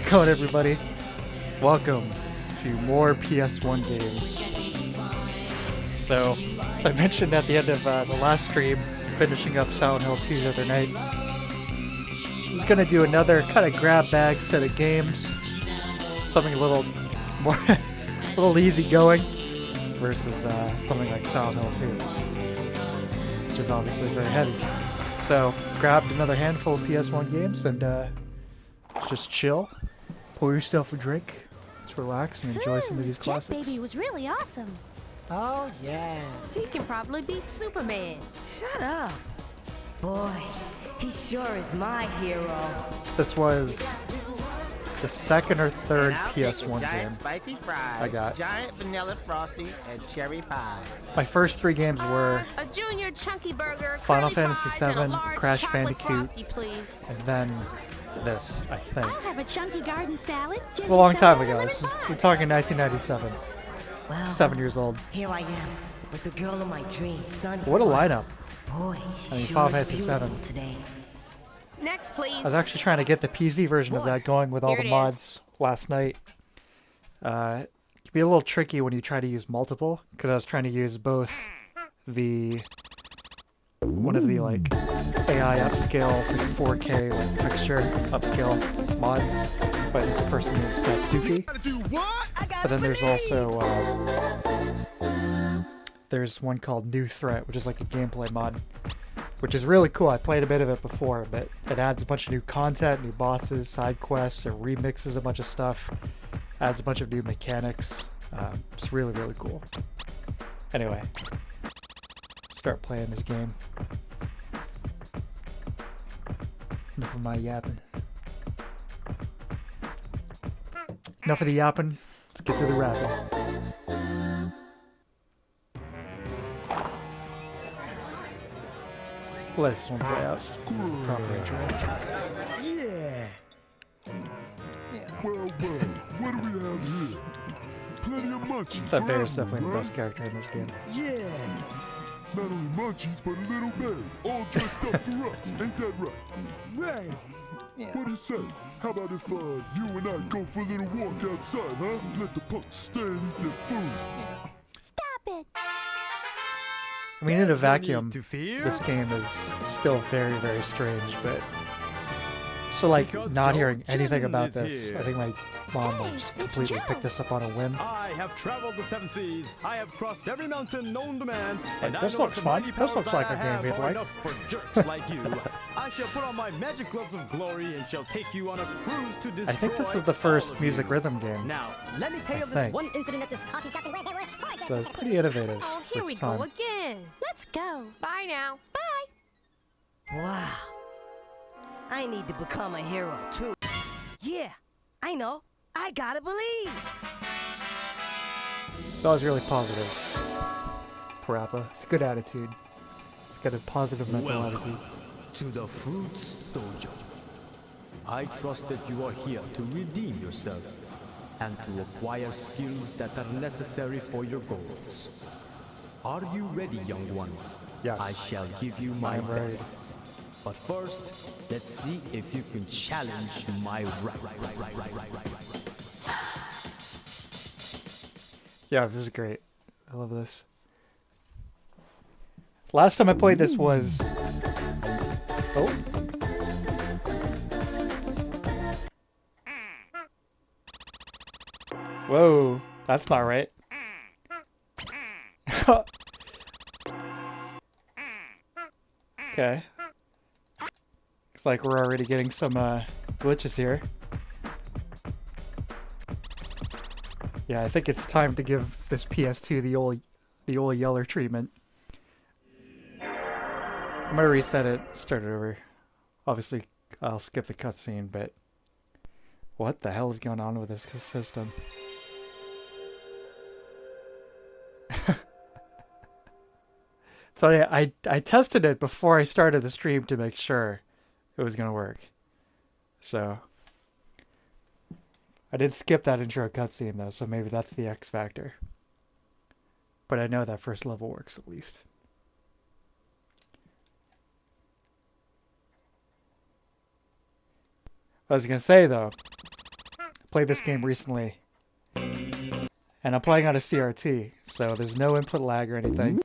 going, everybody? Welcome to more PS1 games. So, as I mentioned at the end of the last stream, finishing up Silent Hill 2 the other night, I was going to do another kind of grab bag set of games. Something a little more, a little easygoing versus something like Silent Hill 2, which is obviously very heavy. So, grabbed another handful of PS1 games and just chill, pour yourself a drink, just relax and enjoy some of these classics. Jet Baby was really awesome. Oh, yeah. He can probably beat Superman. Shut up. Boy, he sure is my hero. This was the second or third PS1 giant game spicy fries, I got. giant vanilla frosty, and cherry pie. My first three games were A junior chunky burger, Final curly Fantasy fries, and a VII, large Crash chocolate Bandicoot. frosty, please. and then this, I think. I'll have a chunky garden salad. It was a long time ago. We're talking 1997. Well, 7 years old. here I am with the girl of my dreams, Sunny. What a lineup. Boy, I mean, sure Final is Fantasy beautiful VII. today. Next, please. I was actually trying to get the PC version of that going with all Here the it mods last night. It can be a little tricky when you try to use multiple, because I was trying to use both one of the like AI upscale like 4K like texture upscale mods by this person named Satsuki. But then there's also there's one called New Threat, which is like a gameplay mod, which is really cool. I played a bit of it before, but it adds a bunch of new content, new bosses, side quests, it remixes a bunch of stuff, adds a bunch of new mechanics. It's really, really cool. Anyway, start playing this game. Enough of my yapping. Enough of the yapping. Let's get to the rapping. Let this one play out. This is the proper intro. Yeah. Well, what do we have here? Plenty of munchies. That bear for is definitely the everyone, best character in this game. Yeah. Not only munchies, but a little bear, all dressed up for us. Ain't that right? Right. What do you say? How about if you and I go for a little walk outside, huh? Let the punks stay and eat their food. Stop it. I mean, in a vacuum, to fear. this game is still very, very strange, but so like Because not Joe hearing anything Jim about is this, here. I think my mom will Hey, just it's completely Joe. pick this up on a whim. I have traveled the seven seas. I have crossed every mountain known to man. like, And I this know looks that the fun. mighty This powers looks that like I a game have we'd are like. enough for jerks like you. I shall put on my magic gloves of glory and shall take you on a cruise to destroy I think this is the all first of music you. rhythm game. Now, let me tell I you this think. one Incident at this coffee shop where there were So it's pretty innovative Oh, for here we its time. go again. Let's go. Bye now. Bye. Wow. I need to become a hero, too. Yeah, I know. I gotta believe. It's always really positive. Parappa. It's a good attitude. It's got a positive mental attitude. to the Fruits Dojo. I trust that you are here to redeem yourself and to acquire skills that are necessary for your goals. Are you ready, young one? Yes. I shall give you my I'm ready. best. But first, let's see if you can challenge my right. Yeah, this is great. I love this. Last time I played this was... Oh. Whoa, that's not right. Okay. Looks like we're already getting some glitches here. Yeah, I think it's time to give this PS2 the old Yeller treatment. I'm gonna reset it, start it over. Obviously, I'll skip the cutscene, but what the hell is going on with this system? So I tested it before I started the stream to make sure it was gonna work. So I did skip that intro cutscene though, so maybe that's the X factor. But I know that first level works at least. I was gonna say though, Played this game recently. And I'm playing on a CRT, so there's no input lag or anything.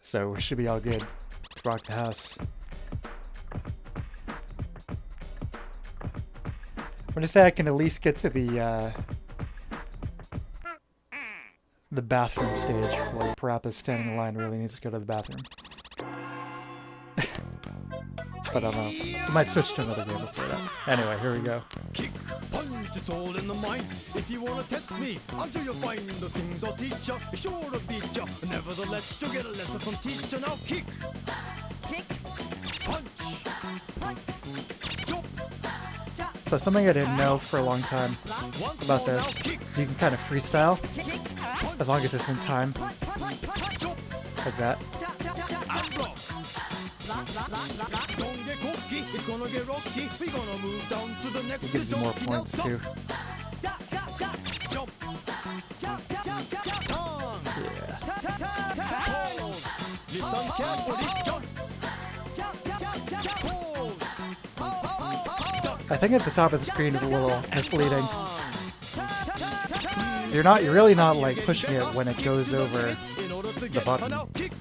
So we should be all good to rock the house. I'm gonna say I can at least get to the bathroom stage where Parappa's standing in line really needs to go to the bathroom. But I don't know. We might switch to another game before that. Anyway, here we go. Kick, punch, it's all in the mind. If you wanna test me, I'm sure you'll find the things I'll teach ya. Be sure to beat ya. Nevertheless, you'll get a lesson from teacher. Now kick, Kick, punch, punch, jump. So something I didn't know for a long time Once about more, this now kick, is you can kind of freestyle kick, as long as it's in time, jump, like that. and block. Don't get cocky, it's gonna get rocky. We're gonna move down to the next It gives you more donkey. Now points stop. too. Jump, turn, Yeah. pause. Listen carefully, jump, pause. I think at the top of the screen is a little misleading. You're really not like pushing it when it goes over the button.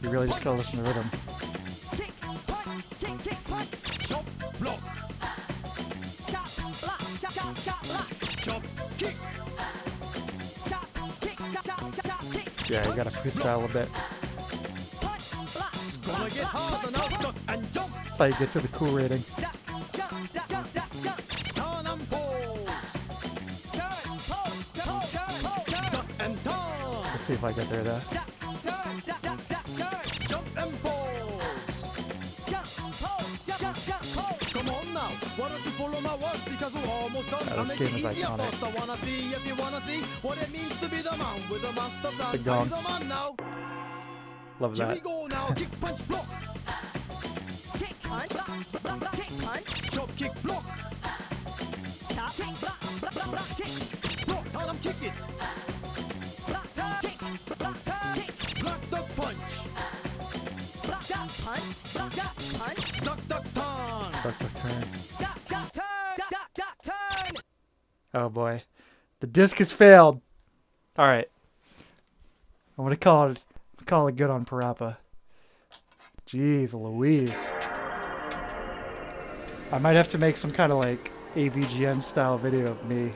You really just gotta listen to the rhythm. Chop, block. Chop, kick. Yeah, you gotta freestyle a bit. Gonna get harder now, duck and jump. That's how you get to the cool rating. Turn and pose. Duck and turn. Let's see if I get there though. Jump and pose. Come on now, why don't you follow my words because we're almost done. Yeah, I'll this make game it is easier iconic. first. I wanna see if you wanna see what it means to be the man with a master plan. The gong. Are you the man now? Love Here we that. go now, kick, punch, block. kick, punch, kick, punch, Chop, kick, block. kick, kick, Block, and I'm kicking. kick, Black duck punch. punch, punch, Duck, duck, turn. Duck, duck, turn. turn. Oh boy. The disc has failed. Alright. I'm gonna call it good on Parappa. Jeez Louise. I might have to make some kind of like AVGN style video of me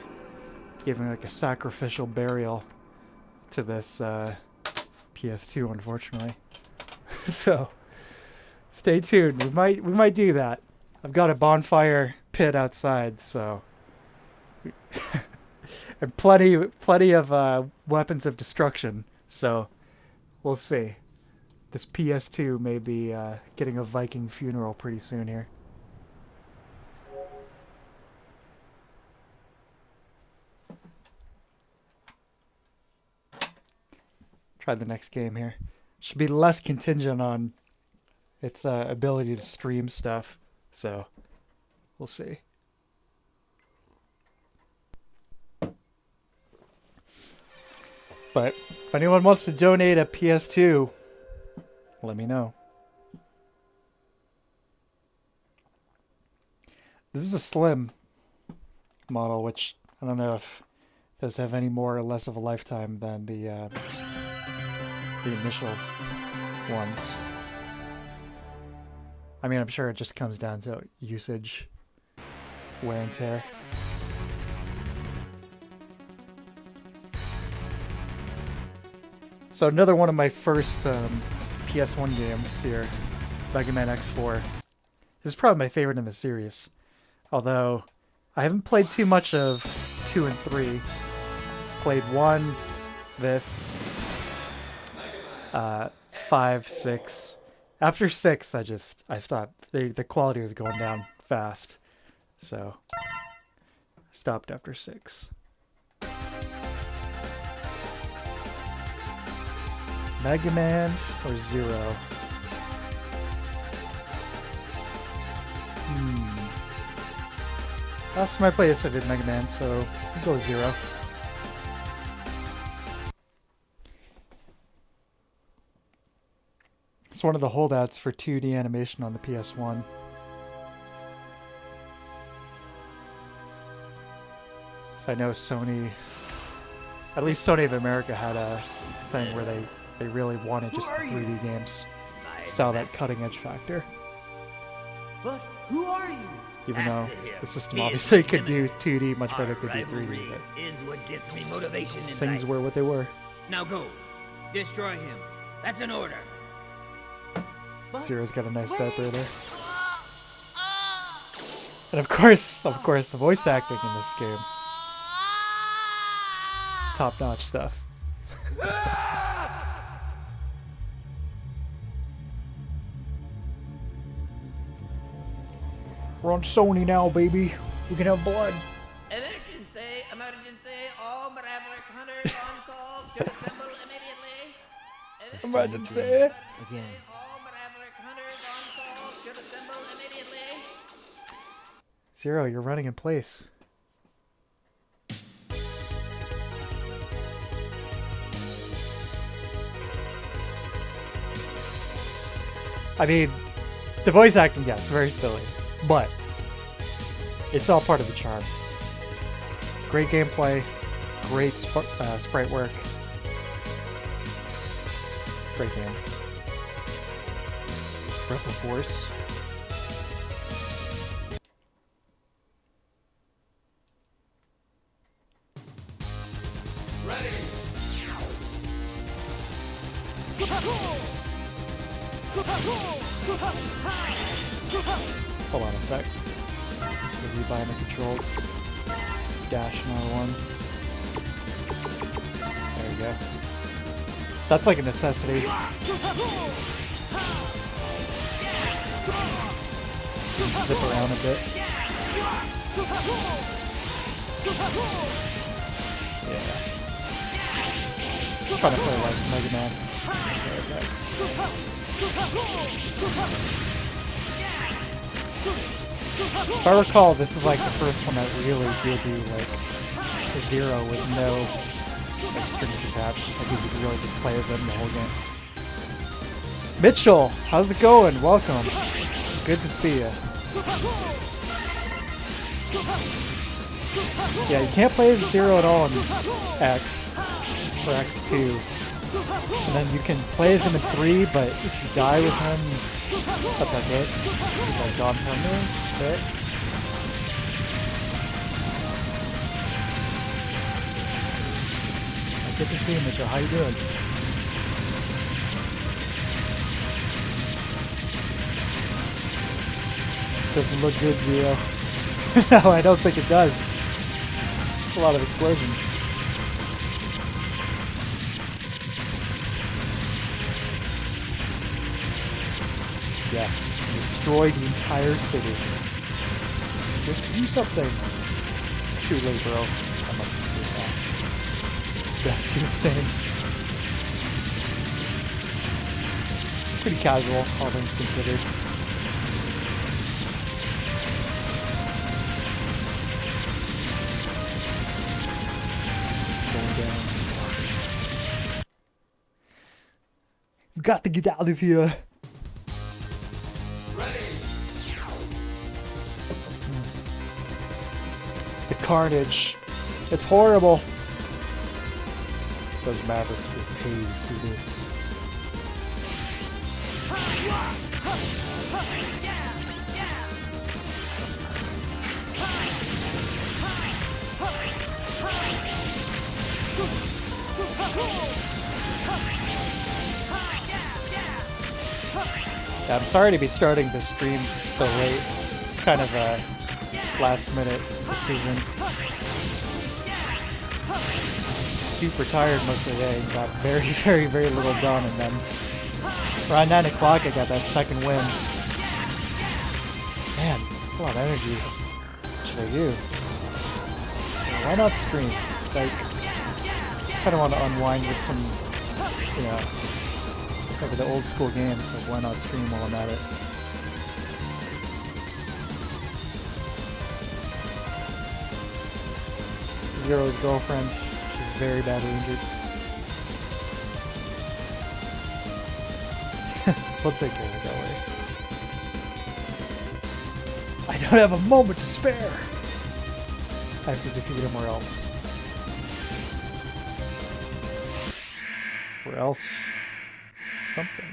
giving like a sacrificial burial to this PS2, unfortunately. So stay tuned. We might do that. I've got a bonfire pit outside, so and plenty of weapons of destruction. So we'll see. This PS2 may be getting a Viking funeral pretty soon here. Try the next game here. Should be less contingent on its ability to stream stuff. So we'll see. But if anyone wants to donate a PS2, let me know. This is a slim model, which I don't know if those have any more or less of a lifetime than the initial ones. I mean, I'm sure it just comes down to usage, wear and tear. So another one of my first PS1 games here, Mega Man X4. This is probably my favorite in the series. Although, I haven't played too much of 2 and 3. Played 1, this, 5, 6. After 6, I stopped. The quality was going down fast. So, I stopped after 6. Mega Man or Zero? Last time I played this I did Mega Man, so I'll go with Zero. It's one of the holdouts for 2D animation on the PS1. So I know Sony, at least Sony of America had a thing where they really wanted just the 3D games. Saw that cutting edge factor. But who are you? Even though the system obviously could do 2D much better than could do 3D, but Is what gives me motivation in things life. were what they were. Now go. Destroy him. That's an order. Zero's got a nice diaper there. And of course, the voice acting in this game. Top-notch stuff. We're on Sony now, baby. We can have blood. Emergency, all Maverick hunters on call should assemble immediately. Emergency. Again. All Maverick hunters on call should assemble immediately. Zero, you're running in place. I mean, the voice acting, yes, very silly, but it's all part of the charm. Great gameplay, great sprite work. Great game. Rebel Force. Hold on a sec. Review by the controls. Dash another one. There we go. That's like a necessity. Zip around a bit. Yeah. Trying to play like Mega Man. Okay. If I recall, this is like the first one that really did do like a Zero with no like strings attached. I think you could really just play as him the whole game. Mitchell, how's it going? Welcome. Good to see you. Yeah, you can't play as Zero at all in X or X2. And then you can play as him in 3, but if you die with him, that's like it. He's like gone permanently. Right? Good to see you, Mitchell. How you doing? Doesn't look good, Zero. No, I don't think it does. A lot of explosions. Yes, destroy the entire city. Just do something. It's too late, bro. I must do that. That's too insane. Pretty casual, all things considered. Going down. We've got to get out of here. The carnage. It's horrible. Those Mavericks get paid for this. Yeah, I'm sorry to be starting this stream so late. It's kind of a last minute decision. Super tired most of the day and got very, very, very little done, and then around 9 o'clock I got that second win. Man, a lot of energy. What should I do? Why not stream? It's like, I kind of want to unwind with some, you know, over the old school games, so why not stream while I'm at it? Zero's girlfriend. She's very badly injured. We'll take care of it, don't worry. I don't have a moment to spare. I have to defeat him or else. Or else something.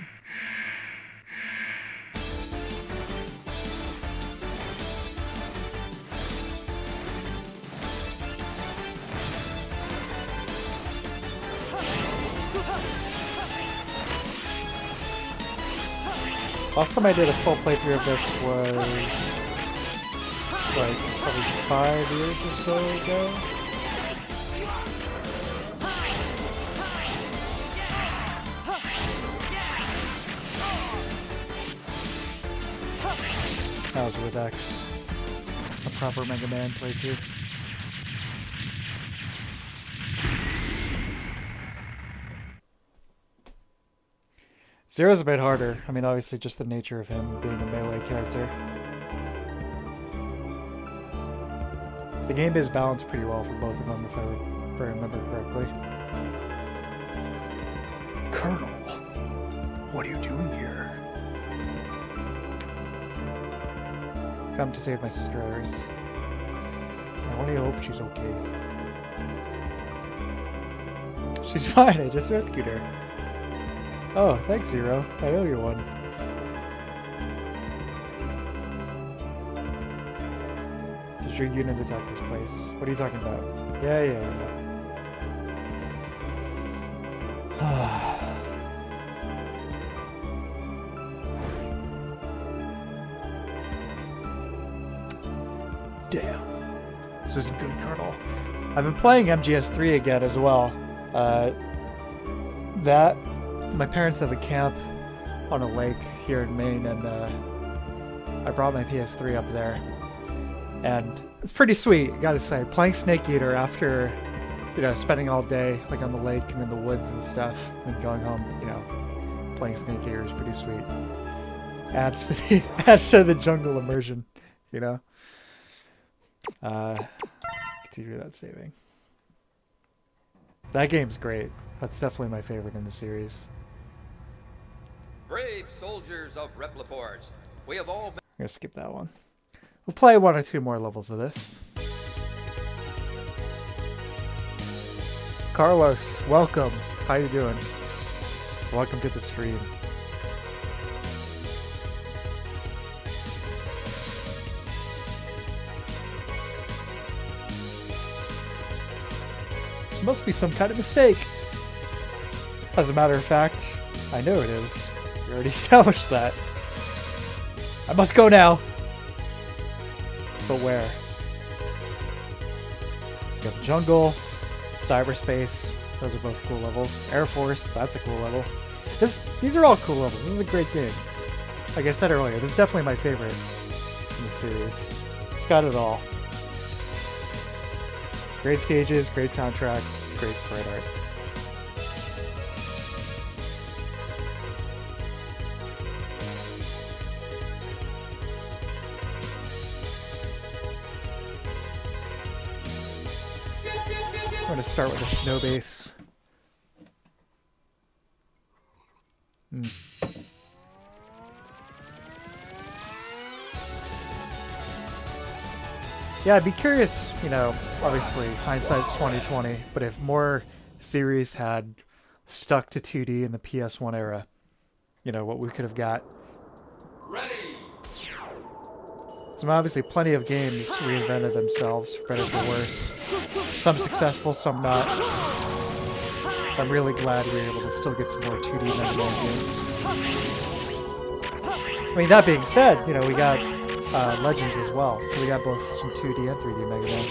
Last time I did a full playthrough of this was like probably 5 years or so ago. That was with X. A proper Mega Man playthrough. Zero's a bit harder. I mean, obviously just the nature of him being a melee character. The game is balanced pretty well for both of them, if I remember correctly. Colonel, what are you doing here? Come to save my sister Iris. I only hope she's okay. She's fine, I just rescued her. Oh, thanks, Zero. I owe you one. Did your unit attack this place? What are you talking about? Yeah. Damn. This isn't good, Colonel. I've been playing MGS3 again as well. My parents have a camp on a lake here in Maine, and I brought my PS3 up there. And it's pretty sweet, gotta say. Playing Snake Eater after, spending all day like on the lake and in the woods and stuff, and going home, playing Snake Eater is pretty sweet. Adds to the jungle immersion, Continue that saving. That game's great. That's definitely my favorite in the series. Brave soldiers of Repliforce, we have all been... I'm gonna skip that one. We'll play 1 or 2 more levels of this. Carlos, welcome. How you doing? Welcome to the stream. This must be some kind of mistake. As a matter of fact, I know it is. We already established that. I must go now. But where? So we got the jungle, cyberspace. Those are both cool levels. Air Force, that's a cool level. These are all cool levels. This is a great game. Like I said earlier, this is definitely my favorite in the series. It's got it all. Great stages, great soundtrack, great sprite art. I'm going to start with a snow base. Yeah, I'd be curious, obviously hindsight's 2020, but if more series had stuck to 2D in the PS1 era, what we could have got. Ready! So obviously plenty of games reinvented themselves, for better or for worse. Some successful, some not. I'm really glad we were able to still get some more 2D Mega Man games. I mean, that being said, we got Legends as well, so we got both some 2D and 3D Mega Man.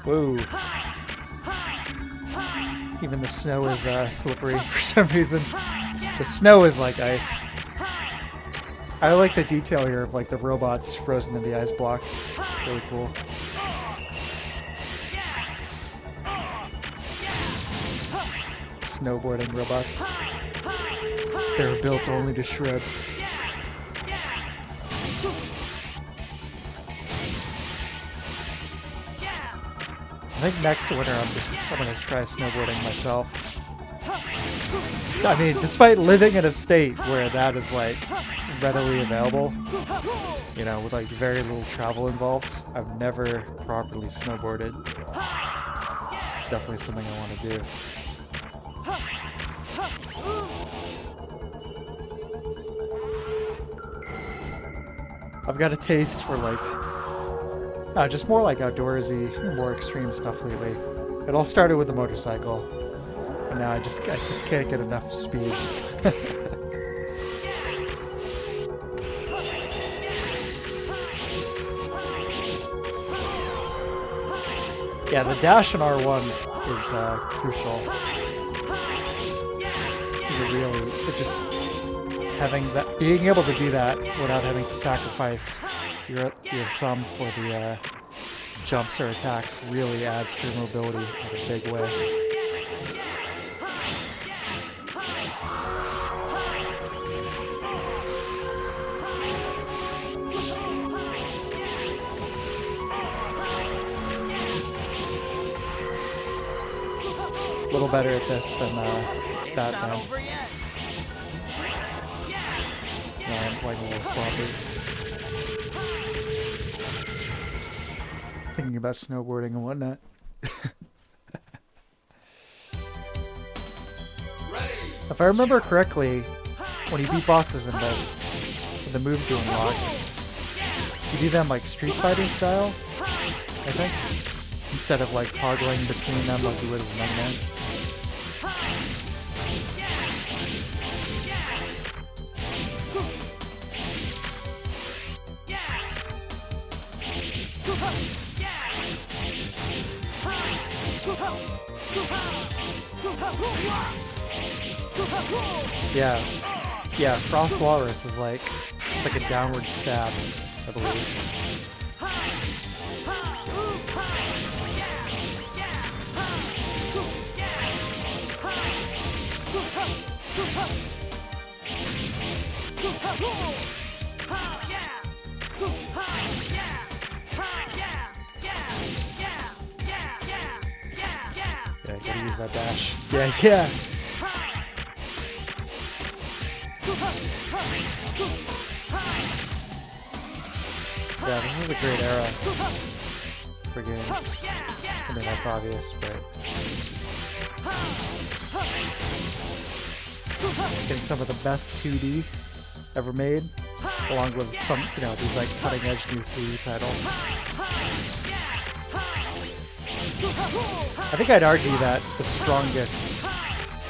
Whoa. Even the snow is slippery for some reason. The snow is like ice. I like the detail here of like the robots frozen in the ice blocks. Really cool. Snowboarding robots. They're built only to shred. think next winter I'm gonna try snowboarding myself. I mean, despite living in a state where that is like readily available, you know, with like very little travel involved, I've never properly snowboarded. It's definitely something I want to do. I've got a taste for like, just more like outdoorsy, more extreme stuff lately. It all started with the motorcycle, and now I just can't get enough speed. Yeah, the dash in R1 is crucial. It just having that, being able to do that without having to sacrifice your thumb for the jumps or attacks really adds to your mobility in a big way. A little better at this than Batman. No, I'm playing a little sloppy. Thinking about snowboarding and whatnot. If I remember correctly, when you beat bosses in this, the moves you unlock, you do them like Street Fighter style, I think, instead of like toggling between them like you would with Mega Man. Yeah, Frost Walrus is like a downward stab, I believe. Yeah, gotta use that dash. Yeah. Yeah, this is a great era for games. I mean, that's obvious, but getting some of the best 2D ever made, along with some, you know, these like cutting-edge new 3D titles. I think I'd argue that the strongest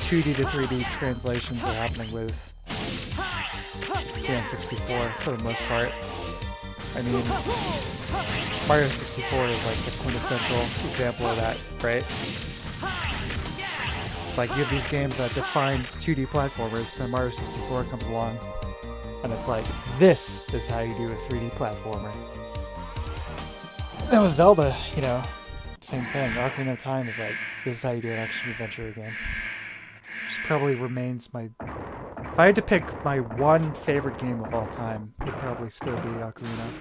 2D to 3D translations are happening with the N64 for the most part. I mean, Mario 64 is like the quintessential example of that, right? It's like you have these games that define 2D platformers, then Mario 64 comes along, and it's like, this is how you do a 3D platformer. And with Zelda, you know, same thing. Ocarina of Time is like, this is how you do an action-adventure game. Which probably remains my... If I had to pick my one favorite game of all time, it would probably still be Ocarina.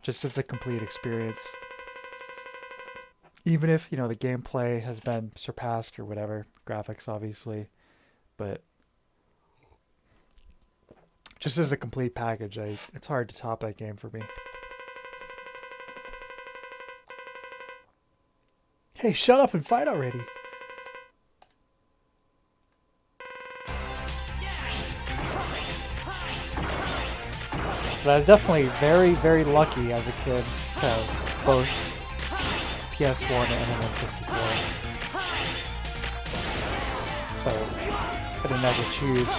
Just as a complete experience. Even if, you know, the gameplay has been surpassed or whatever. Graphics, obviously. But just as a complete package, it's hard to top that game for me. Hey, shut up and fight already! But I was definitely very, very lucky as a kid to have both PS1 and N64. So I didn't have to choose.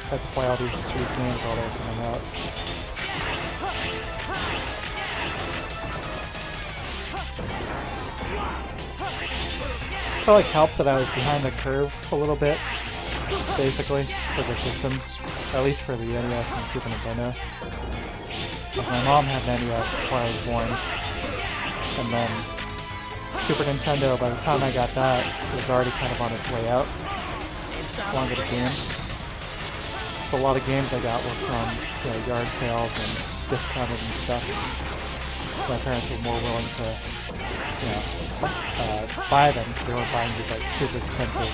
I had to play all these sweet games while they were coming out. I felt like helped that I was behind the curve a little bit, basically, for the systems, at least for the NES and Super Nintendo. My mom had an NES before I was born, and then Super Nintendo, by the time I got that, it was already kind of on its way out, along with the games. So a lot of games I got were from, you know, yard sales and discounted and stuff. my parents were more willing to, you know, buy them because they weren't buying these like super expensive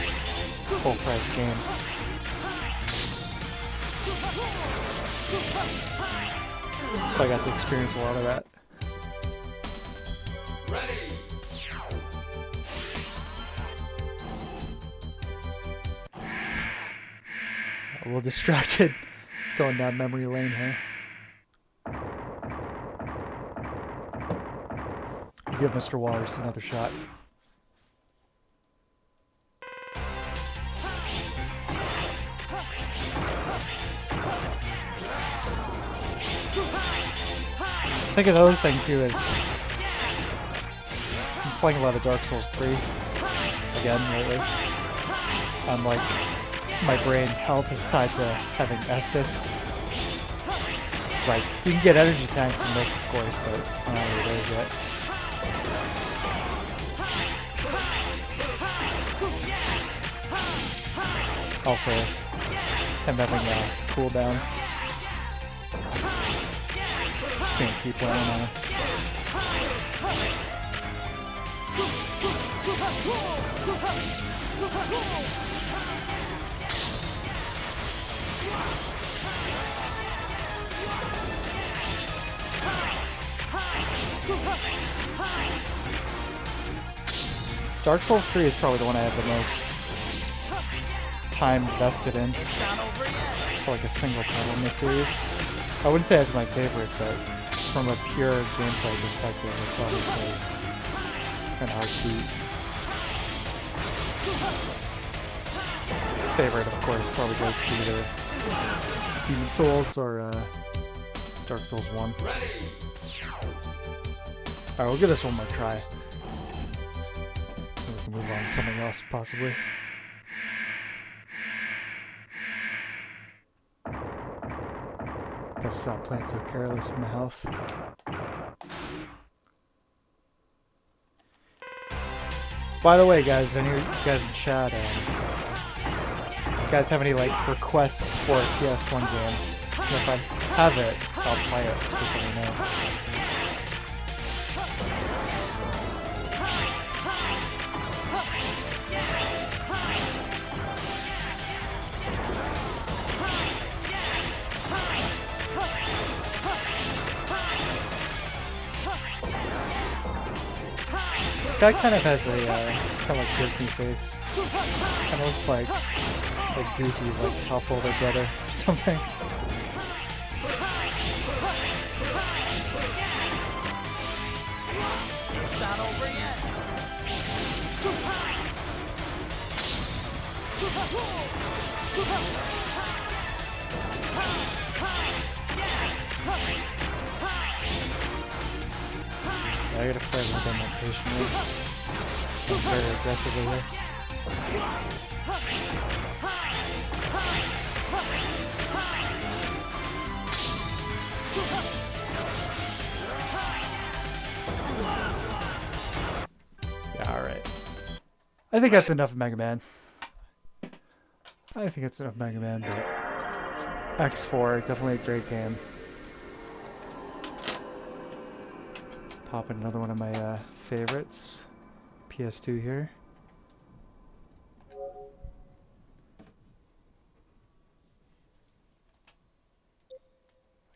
full price games. So I got to experience a lot of that. Ready. A little distracted going down memory lane here. Give Mr. Waters another shot. I think another thing too is I'm playing a lot of Dark Souls 3 again lately. I'm like, my brain health is tied to having Estus. It's like, you can get energy tanks in this, of course, but I don't know what it is yet. Also, I'm having a cooldown. Just gonna keep playing on it. Dark Souls 3 is probably the one I have the most time vested in for like a single title in the series. I wouldn't say it's my favorite, but from a pure gameplay perspective, it's obviously an heartbeat. Favorite, of course, probably goes to either Demon Souls or Dark Souls 1. Alright, we'll give this one more try. We can move on to something else, possibly. Gotta stop playing so careless with my health. By the way, guys, any of you guys in chat, you guys have any like requests for a PS1 game? And if I have it, I'll play it. Just let me know. This guy kind of has a kind of like Disney face. Kind of looks like Goofy's like coupled together or something. It's not over yet. Yeah, I gotta play with them more patiently. I'm very aggressively here. Yeah, alright. I think that's enough of Mega Man. I think it's enough Mega Man, but X4, definitely a great game. Pop in another one of my favorites. PS2 here.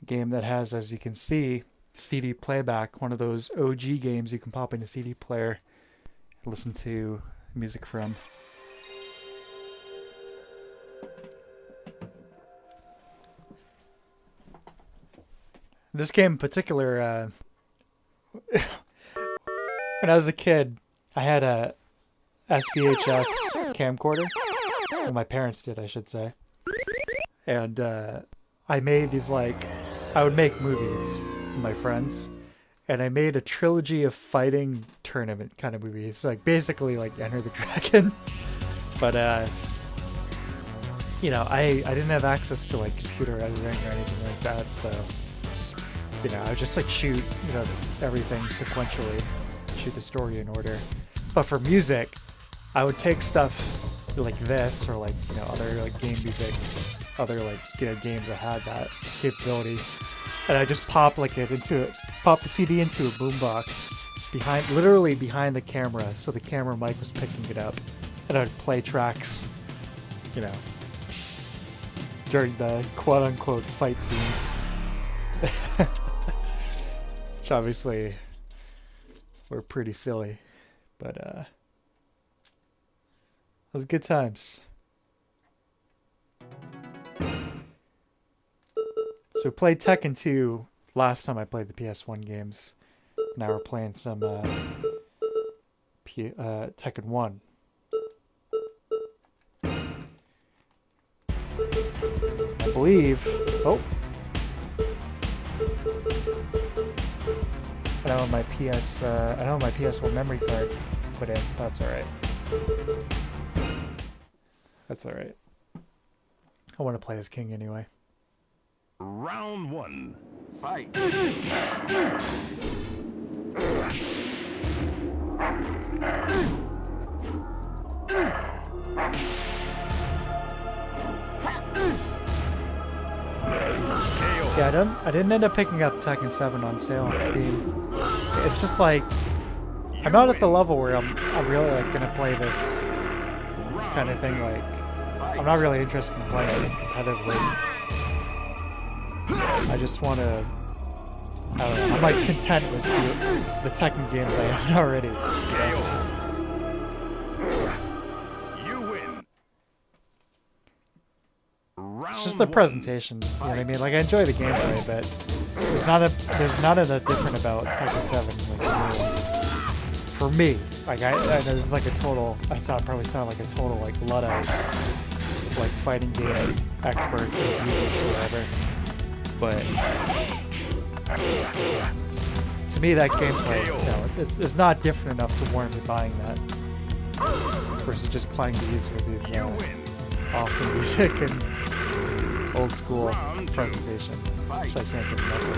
A game that has, as you can see, CD playback. One of those OG games you can pop in a CD player and listen to music from. This game in particular, when I was a kid, I had a SVHS camcorder. Well, my parents did, I should say. And I made these, like, I would make movies with my friends. And I made a trilogy of fighting tournament kind of movies. Like, basically, like, Enter the Dragon. But, you know, I didn't have access to, like, computer editing or anything like that, so... You know, I would just like shoot, you know, everything sequentially, shoot the story in order. But for music, I would take stuff like this or like, you know, other like game music, other like, you know, games that had that capability, and I just pop the CD into a boombox literally behind the camera, so the camera mic was picking it up, and I'd play tracks, you know, during the quote-unquote fight scenes. Which obviously were pretty silly, but it was good times. So we played Tekken 2 last time I played the PS1 games. Now we're playing some Tekken 1. I believe... Oh! I don't have my PS1 memory card put in. That's alright. That's alright. I want to play as King anyway. Round 1. Fight. Yeah, I didn't end up picking up Tekken 7 on sale on Steam. It's just like I'm not at the level where I'm really like gonna play this kind of thing. Like I'm not really interested in playing it competitively. I just want to. I don't know. I'm like content with the Tekken games I have already. You win. It's just the presentation. You know what I mean? Like I enjoy the gameplay, but there's not a different about Tekken 7 like the new ones. For me, like I know this is like a total. Probably sound like a total like luddite, like fighting game experts or users or whatever. But to me, that gameplay, you know, it's not different enough to warrant me buying that. Versus just playing these with these awesome music and old school presentation, which I can't get enough of.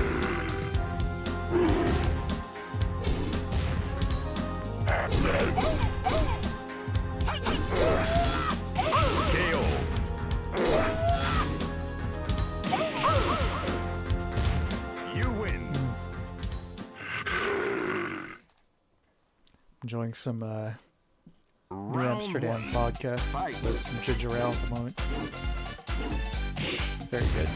Enjoying some New Amsterdam vodka with some ginger ale at the moment. Very good.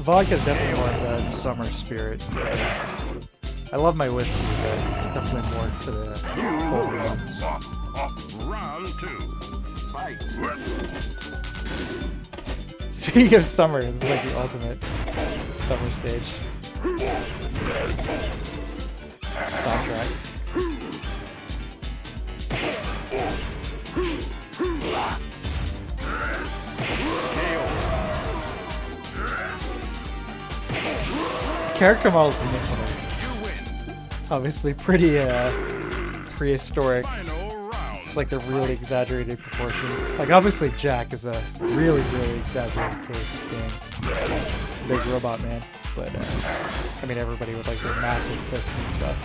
Vodka is definitely more of the summer spirit. I love my whiskey, but definitely more to the colder months. Round 2. Fight. Speaking of summer, this is like the ultimate summer stage. Soundtrack. Character models in this one are obviously pretty prehistoric. It's like they're really exaggerated proportions. Like obviously Jack is a really exaggerated case being big robot man, but I mean everybody with like their massive fists and stuff.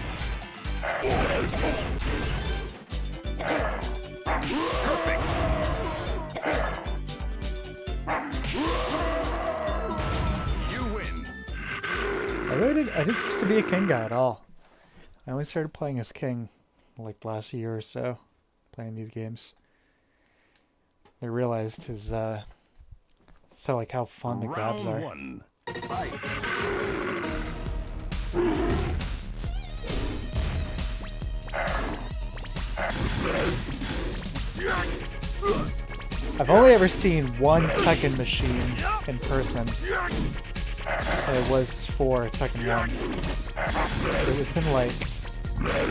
I didn't used to be a King guy at all. I only started playing as King like last year or so, playing these games. I realized his like how fun the grabs are. Round 1. Fight. I've only ever seen one Tekken machine in person. And it was for Tekken 1. It was in like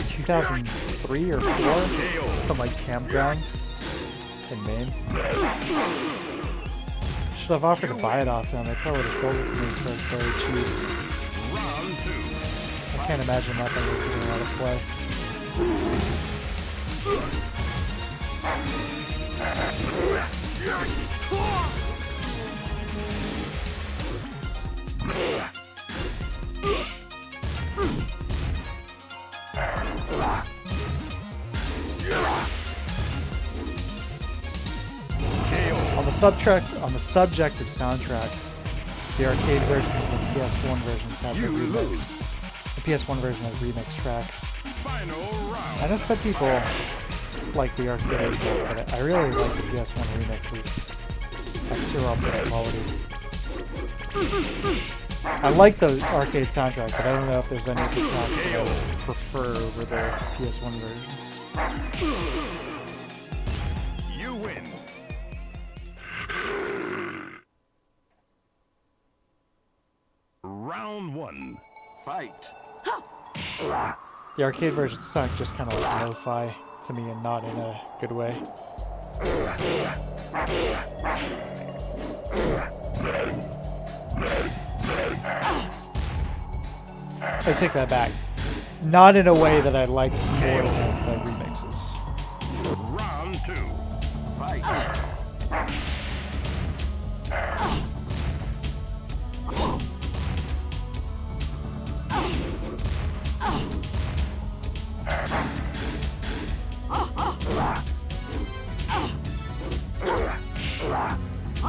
2003 or 4, some like campground in Maine. Should have offered to buy it off them. They probably would have sold it to me for very cheap. I can't imagine that thing was even out of play. subject of soundtracks, the arcade version and the PS1 versions have been remixed. The PS1 version has remixed tracks. I know some people like the arcade versions, but I really like the PS1 remixes. Extra up the quality. I like the arcade soundtrack, but I don't know if there's any of the tracks that I would prefer over the PS1 versions. You win. Round 1. Fight. The arcade version sound just kind of like lo-fi to me and not in a good way. I take that back. Not in a way that I like more than the remixes. Round 2. Fight.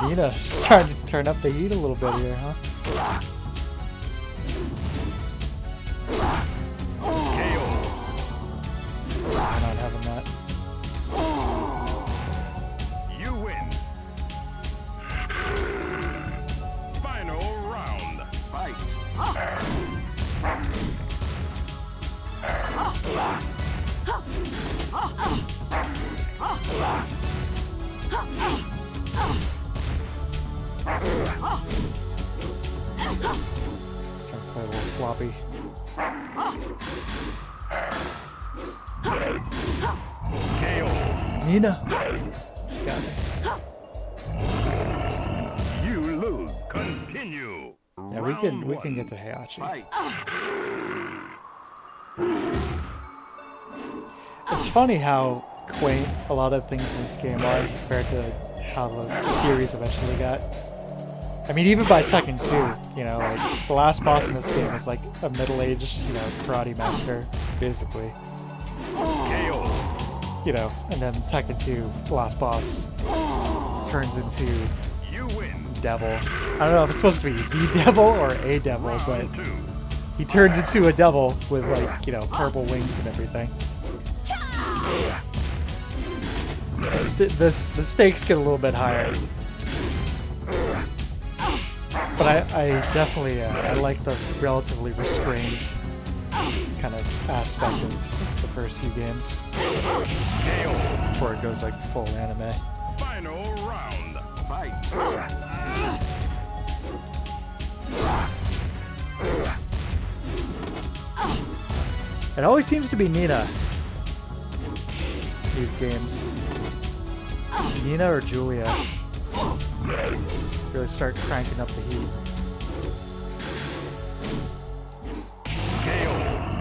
Nina, she's trying to turn up the heat a little bit here, huh? I'm not having that. You win. Final round. Fight. Trying to play a little sloppy. Nina! She got me. You lose. Continue. Yeah, we can get to Heihachi. It's funny how quaint a lot of things in this game are compared to how the series eventually got. I mean, even by Tekken 2, you know, like, the last boss in this game is like a middle-aged, you know, karate master, basically. You know, and then Tekken 2, the last boss, turns into Devil. I don't know if it's supposed to be the devil or a devil, but he turns into a devil with, like, you know, purple wings and everything. The stakes get a little bit higher. But I definitely, I like the relatively restrained kind of aspect of the first few games. Before it goes, like, full anime. Final round. Fight. It always seems to be Nina. These games. Nina or Julia. Really start cranking up the heat.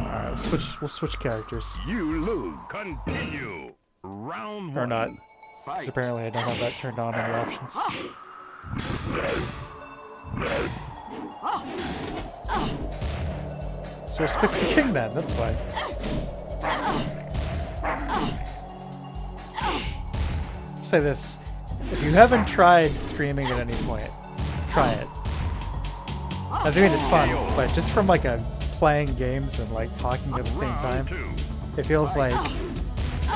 Alright, we'll switch characters. You lose. Continue. Round 1. Or not. Because apparently I don't have that turned on in the options. So we'll stick with the king then, that's why. Say this. If you haven't tried streaming at any point, try it. I mean, it's fun, but just from like a playing games and like talking at the same time, it feels like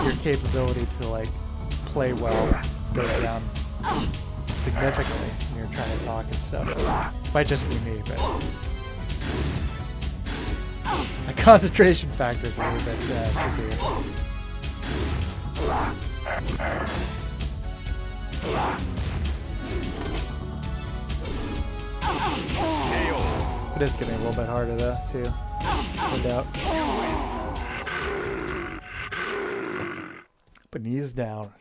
your capability to like play well goes down significantly when you're trying to talk and stuff. Might just be me, but my concentration factor is a little bit tricky. It is getting a little bit harder though, too. No doubt. But knees down.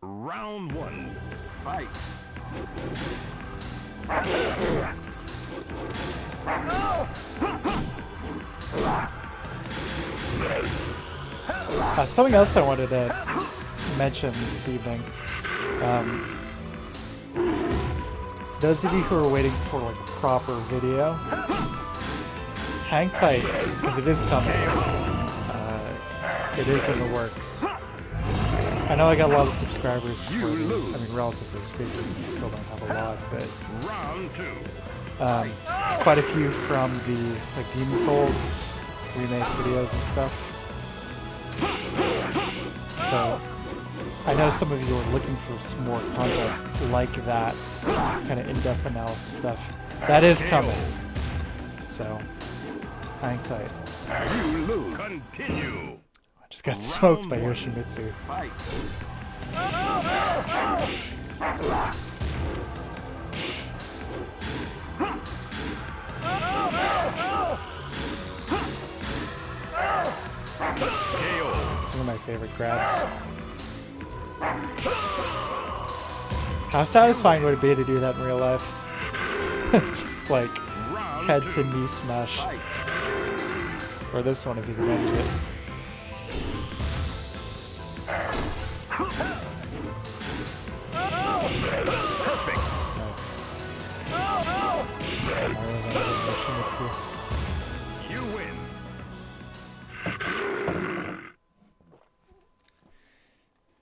Round 1. Fight. Something else I wanted to mention this evening. Those of you who are waiting for like a proper video, hang tight because it is coming. It is in the works. I know I got a lot of subscribers for the, I mean, relatively speaking, I still don't have a lot, but Round 2. quite a few from the like Demon Souls remake videos and stuff. So I know some of you are looking for some more content like that, kind of in-depth analysis stuff. That is coming. So hang tight. You lose. Continue. I just got smoked by Yoshimitsu. Fight. It's one of my favorite grabs. How satisfying would it be to do that in real life? Just like head to knee smash. Or this one if you can manage it. Perfect. Nice. You win.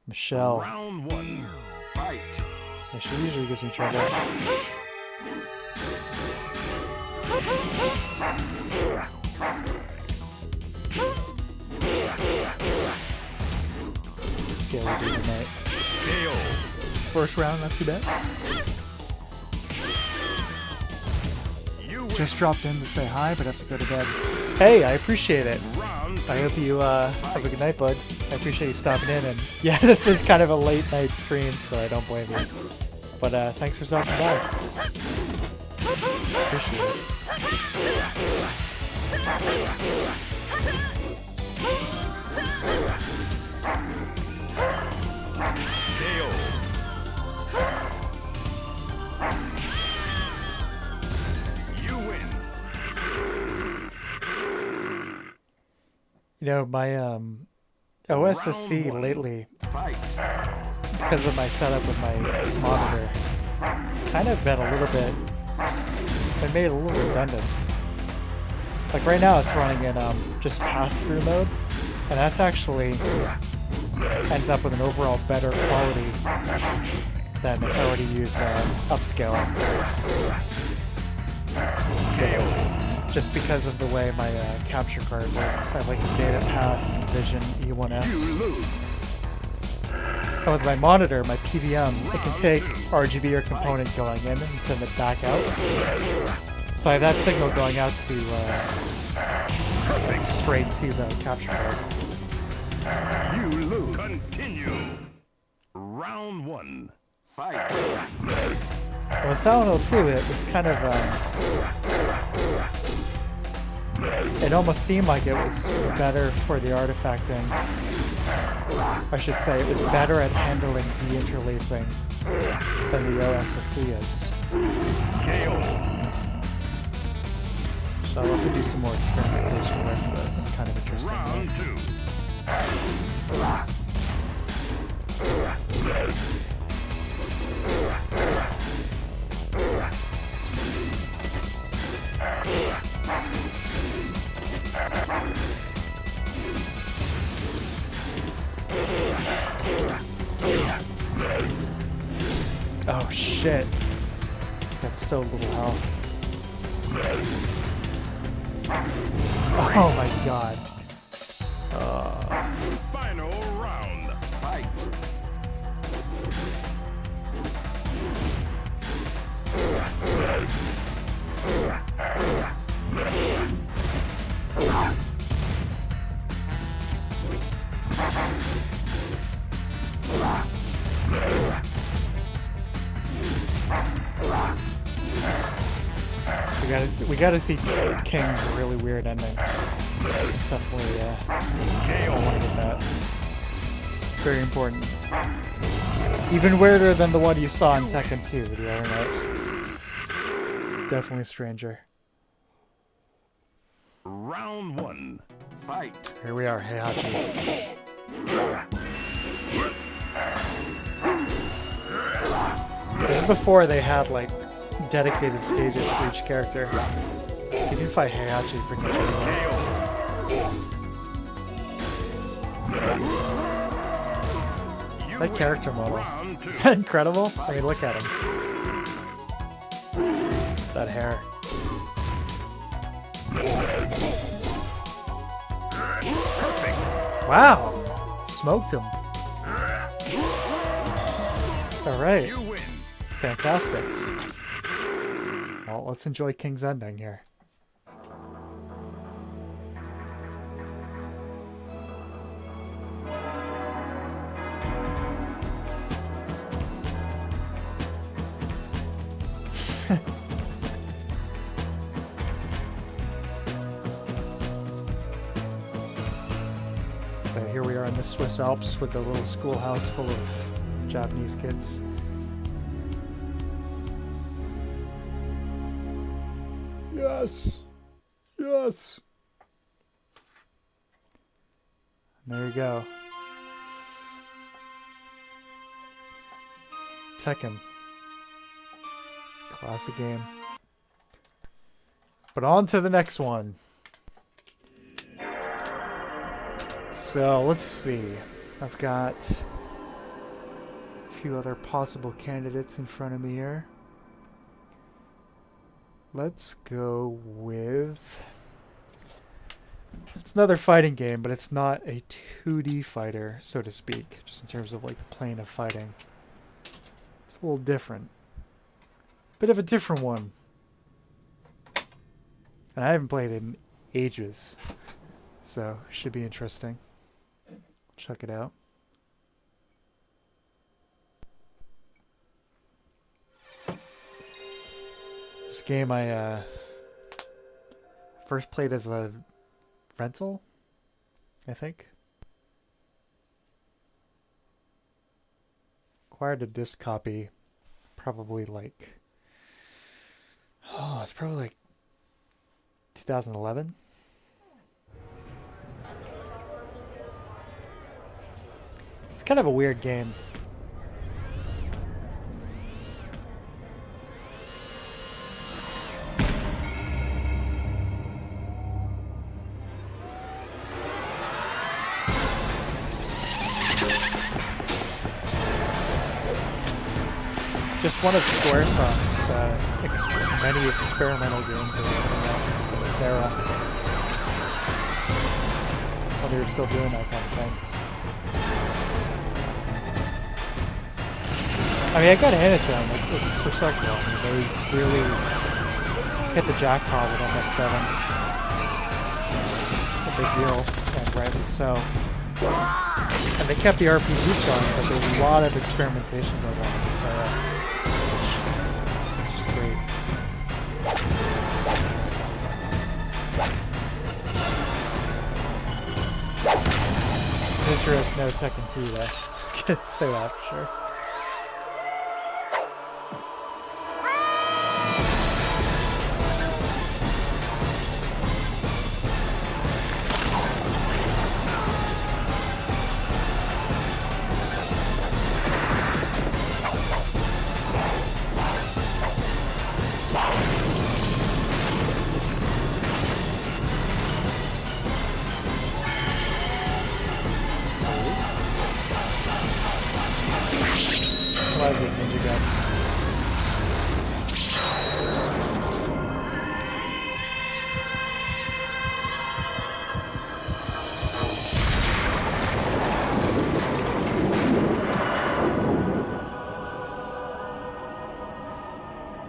Michelle. Round 1. Fight. Yeah, she usually gives me trouble. See how we do tonight. KO. First round, not too bad. You Just dropped in to say hi, but have to go to bed. Hey, I appreciate it. I hope you have a good night, bud. I appreciate you stopping in. And yeah, this is kind of a late night stream, so I don't blame you. But thanks for stopping by. Appreciate it. KO. You win. You know, my OSSC lately, because of my setup with my monitor, kind of been a little bit, been made a little redundant. Like right now it's running in just pass-through mode, and that's actually ends up with an overall better quality than if I were to use upscaling. Just because of the way my capture card works. I have like a Data Path Vision E1S. And with my monitor, my PVM, it can take RGB or component going in and send it back out. So I have that signal going out to straight to the capture card. You lose. Continue. Round 1. Fight. Well, Silent Hill 2, it was kind of, it almost seemed like it was better for the artifacting. I should say it was better at handling deinterlacing than the OSSC is. KO. So I'll have to do some more experimentation with it. It's kind of interesting. Round 2. Oh shit. That's so little health. Oh my god. Final round. Fight. We gotta see King's really weird ending. It's definitely, I want to get that. Very important. Even weirder than the one you saw in Tekken 2 the other night. Definitely stranger. Round 1. Fight. Here we are, Heihachi. This is before they had like dedicated stages for each character. So you can fight Heihachi pretty much anywhere. That character model. Round 2. Is that incredible? I mean, look at him. That hair. Wow! Smoked him. Alright. You win. Fantastic. Well, let's enjoy King's Ending here. So here we are in the Swiss Alps with the little schoolhouse full of Japanese kids. Yes! Yes! And there you go. Tekken. Classic game. But on to the next one. So, let's see. I've got a few other possible candidates in front of me here. Let's go with... It's another fighting game, but it's not a 2D fighter, so to speak. Just in terms of, like, the plane of fighting. It's a little different. Bit of a different one. And I haven't played it in ages. So, should be interesting. Check it out. This game I first played as a rental, I think. Acquired a disc copy probably like, it's probably like 2011. It's kind of a weird game. Just one of Squaresoft's many experimental games that are coming out in this era. When they were still doing that kind of thing. I mean, I gotta hand it to them. It's respectable. I mean, they really hit the jackpot with MX7. It's a big deal, and rightly so. And they kept the RPG going, but there's a lot of experimentation going on in this era. Which is great. It's interesting, no Tekken 2 though. Say that for sure. Classic Ninja Gun.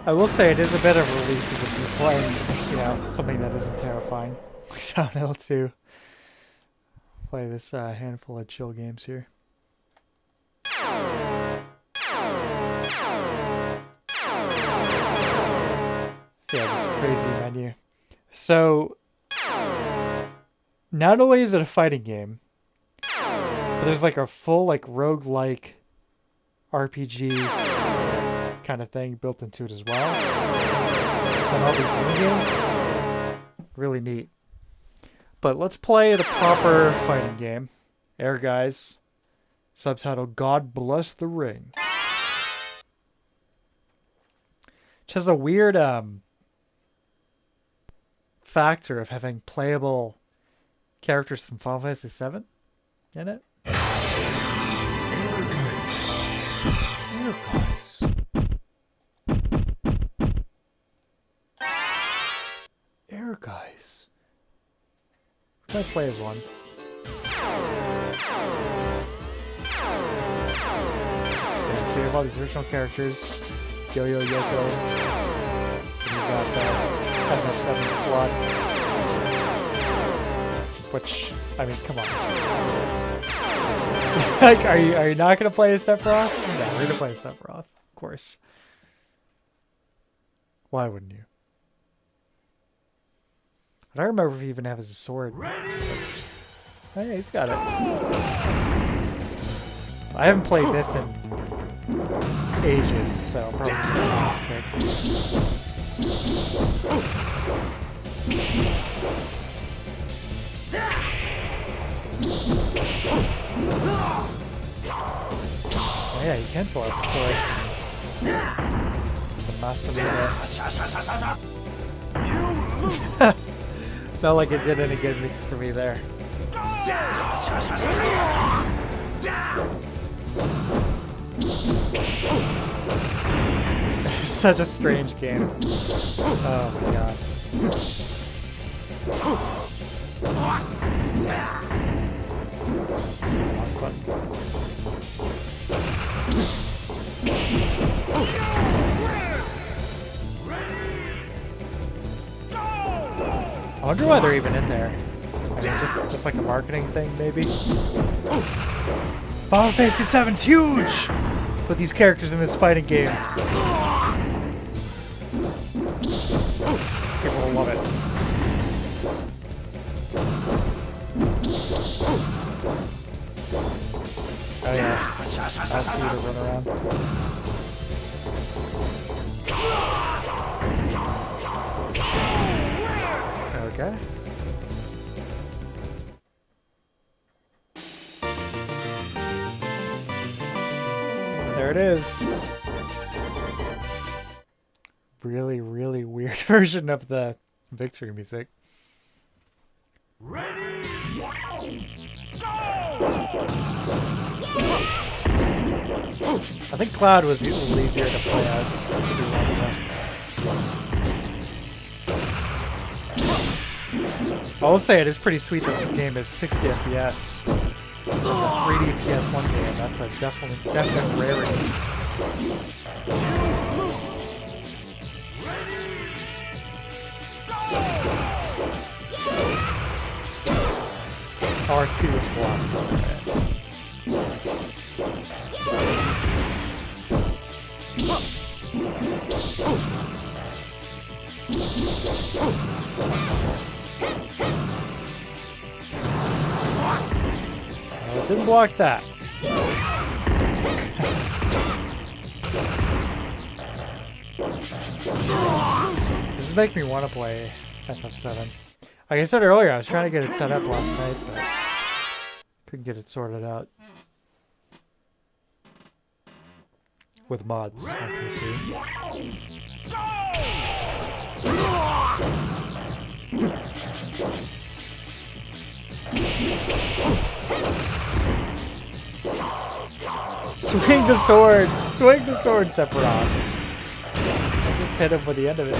I will say it is a bit of a relief if you're playing, something that isn't terrifying. Like Silent Hill 2. Play this handful of chill games here. Yeah, this crazy menu. So, not only is it a fighting game, but there's like a full like roguelike RPG kind of thing built into it as well. And all these mini games, really neat. But let's play the proper fighting game. Air Guys, subtitled God Bless the Ring. Which has a weird factor of having playable characters from Final Fantasy VII in it. Nice. Let's play as one. So you have all these original characters. Yo-Yo Yoko. And you got FF7 Squad. Which, I mean, come on. Like, are you not gonna play as Sephiroth? No, we're gonna play as Sephiroth, of course. Why wouldn't you? I don't remember if he even has a sword. Oh yeah, he's got it. I haven't played this in ages, so I'm probably gonna get this Oh yeah, you can pull out the sword. The Masamune. Felt like it did any good for me there. This is such a strange game. Oh my god. I wonder why they're even in there. I mean, just like a marketing thing, maybe. Final Fantasy VII's huge! Put these characters in this fighting game. People will love it. Oh yeah, that's easy to run around. Okay. There it is. Really, really weird version of the victory music. Ready? Go! I think Cloud was a little easier to play as. I will say it is pretty sweet that this game is 60 FPS. It's a 3D PS1 game. That's a definite rarity. R2 is blocked. It didn't block that. This is making me want to play FF7. Like I said earlier, I was trying to get it set up last night, but couldn't get it sorted out. With mods on PC. Swing the sword! Swing the sword, Sephiroth! I just hit him with the end of it. Oh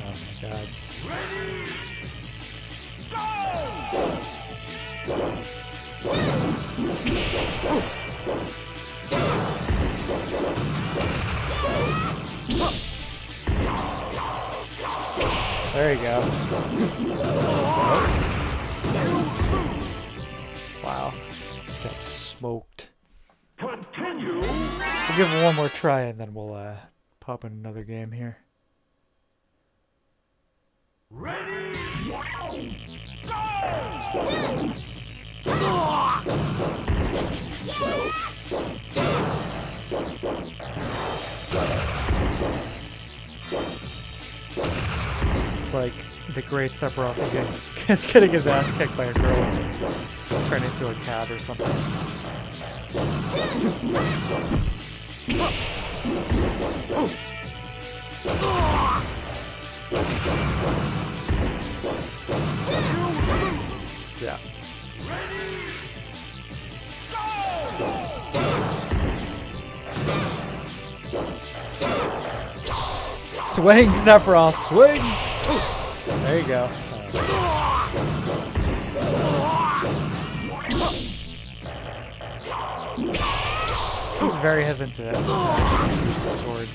my god. There you go. Wow. Got smoked. Continue. We'll give it one more try and then we'll pop in another game here. Ready? Go! It's like the great Sephiroth again. He's getting his ass kicked by a girl and turn into a cat or something. Yeah. Swing, Sephiroth, swing! There you go. He's very hesitant to use the sword.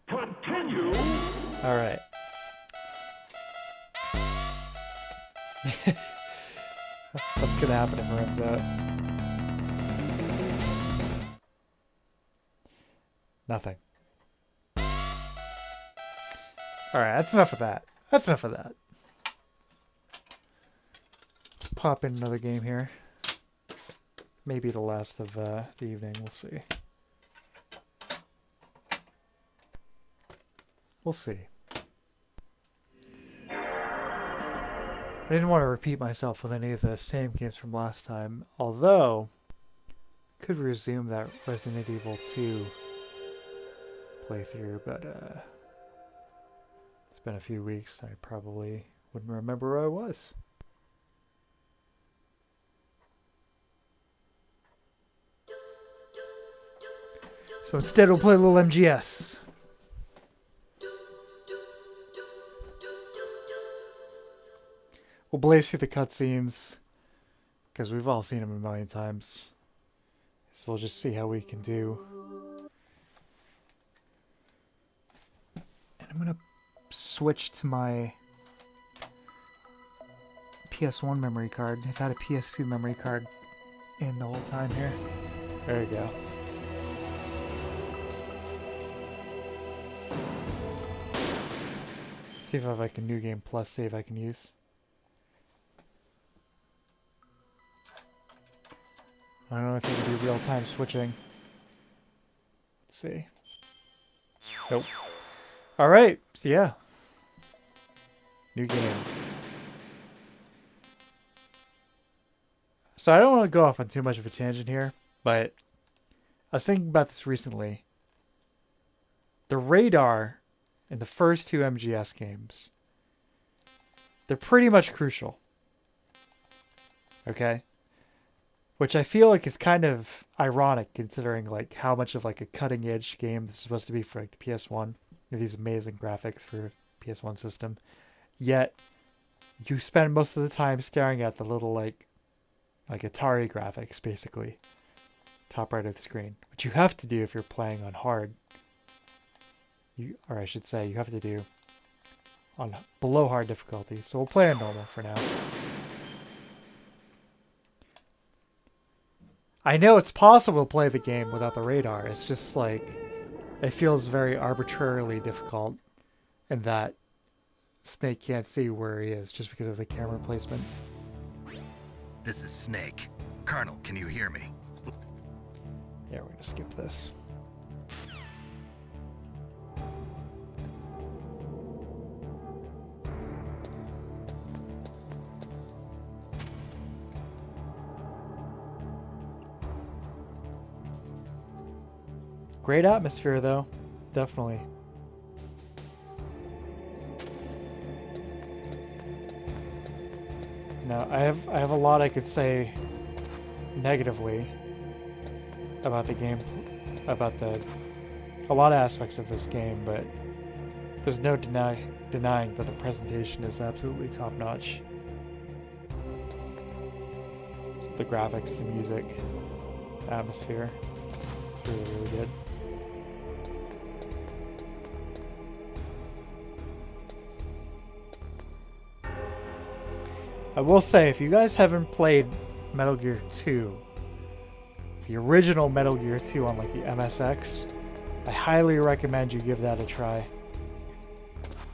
Continue. All right. What's gonna happen if it runs out? Nothing. Alright, that's enough of that. That's enough of that. Let's pop in another game here. Maybe the last of the evening, we'll see. We'll see. I didn't want to repeat myself with any of the same games from last time, although I could resume that Resident Evil 2 playthrough, but it's been a few weeks. I probably wouldn't remember where I was. So instead we'll play a little MGS. We'll blaze through the cutscenes, because we've all seen them a million times. So we'll just see how we can do. And I'm going to switch to my PS1 memory card. I've had a PS2 memory card in the whole time here. There we go. See if I have like a New Game Plus save I can use. I don't know if you can do real-time switching. Let's see. Nope. Alright, so yeah. New game. So I don't want to go off on too much of a tangent here, but I was thinking about this recently. The radar in the first two MGS games, they're pretty much crucial. Okay? Which I feel like is kind of ironic considering like how much of like a cutting edge game this is supposed to be for like the PS1. These amazing graphics for PS1 system. Yet you spend most of the time staring at the little like Atari graphics basically. Top right of the screen. Which you have to do if you're playing on hard. Or I should say you have to do on below hard difficulty. So we'll play on normal for now. I know it's possible to play the game without the radar. It's just like, it feels very arbitrarily difficult in that Snake can't see where he is just because of the camera placement. This is Snake. Colonel, can you hear me? Yeah, we're gonna skip this. Great atmosphere, though. Definitely. Now, I have a lot I could say negatively about the game, about a lot of aspects of this game, but there's no denying that the presentation is absolutely top-notch. The graphics, the music, the atmosphere. It's really, really good. I will say, if you guys haven't played Metal Gear 2, the original Metal Gear 2 on like the MSX, I highly recommend you give that a try.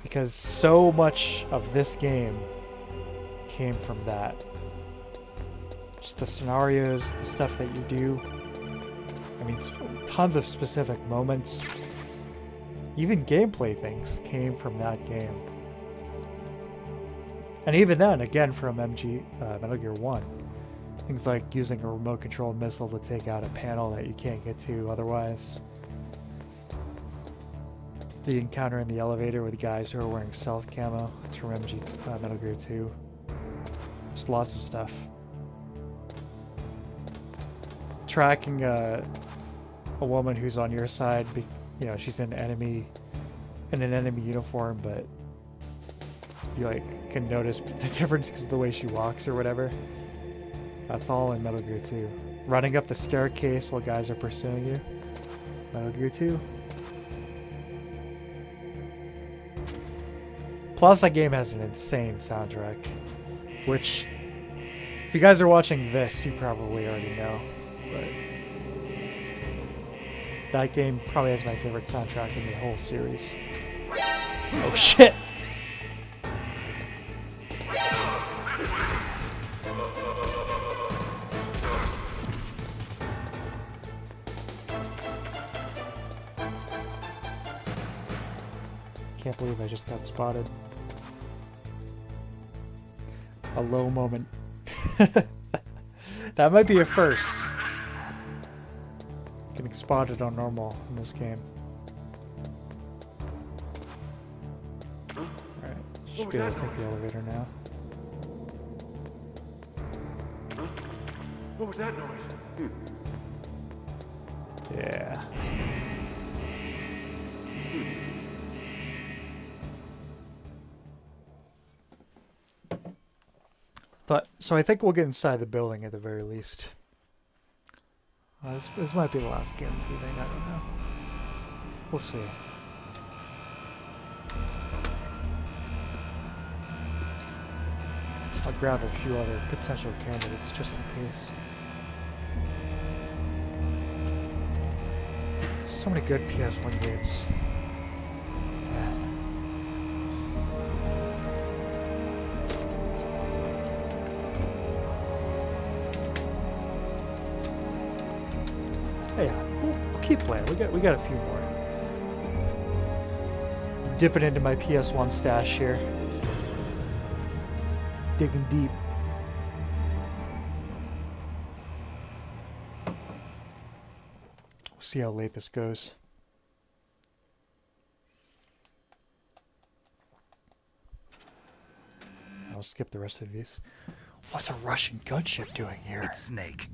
Because so much of this game came from that. Just the scenarios, the stuff that you do. I mean, tons of specific moments. Even gameplay things came from that game. And even then, again, from Metal Gear 1. Things like using a remote-controlled missile to take out a panel that you can't get to otherwise. The encounter in the elevator with guys who are wearing stealth camo. It's from Metal Gear 2. Just lots of stuff. tracking a woman who's on your side. You know, she's in an enemy uniform, but you like can notice the difference because of the way she walks or whatever. That's all in Metal Gear 2. Running up the staircase while guys are pursuing you. Metal Gear 2. Plus, that game has an insane soundtrack, which, if you guys are watching this, you probably already know. But that game probably has my favorite soundtrack in the whole series. Oh shit! Can't believe I just got spotted. A low moment. That might be a first. Getting spotted on normal in this game. Alright, should be able to take the elevator now. What was that noise? Yeah. So I think we'll get inside the building at the very least. This might be the last game this evening, I don't know. We'll see. I'll grab a few other potential candidates just in case. So many good PS1 games. Yeah, we'll keep playing. We got a few more. Dipping into my PS1 stash here. Digging deep. We'll see how late this goes. I'll skip the rest of these. What's a Russian gunship doing here? It's Snake.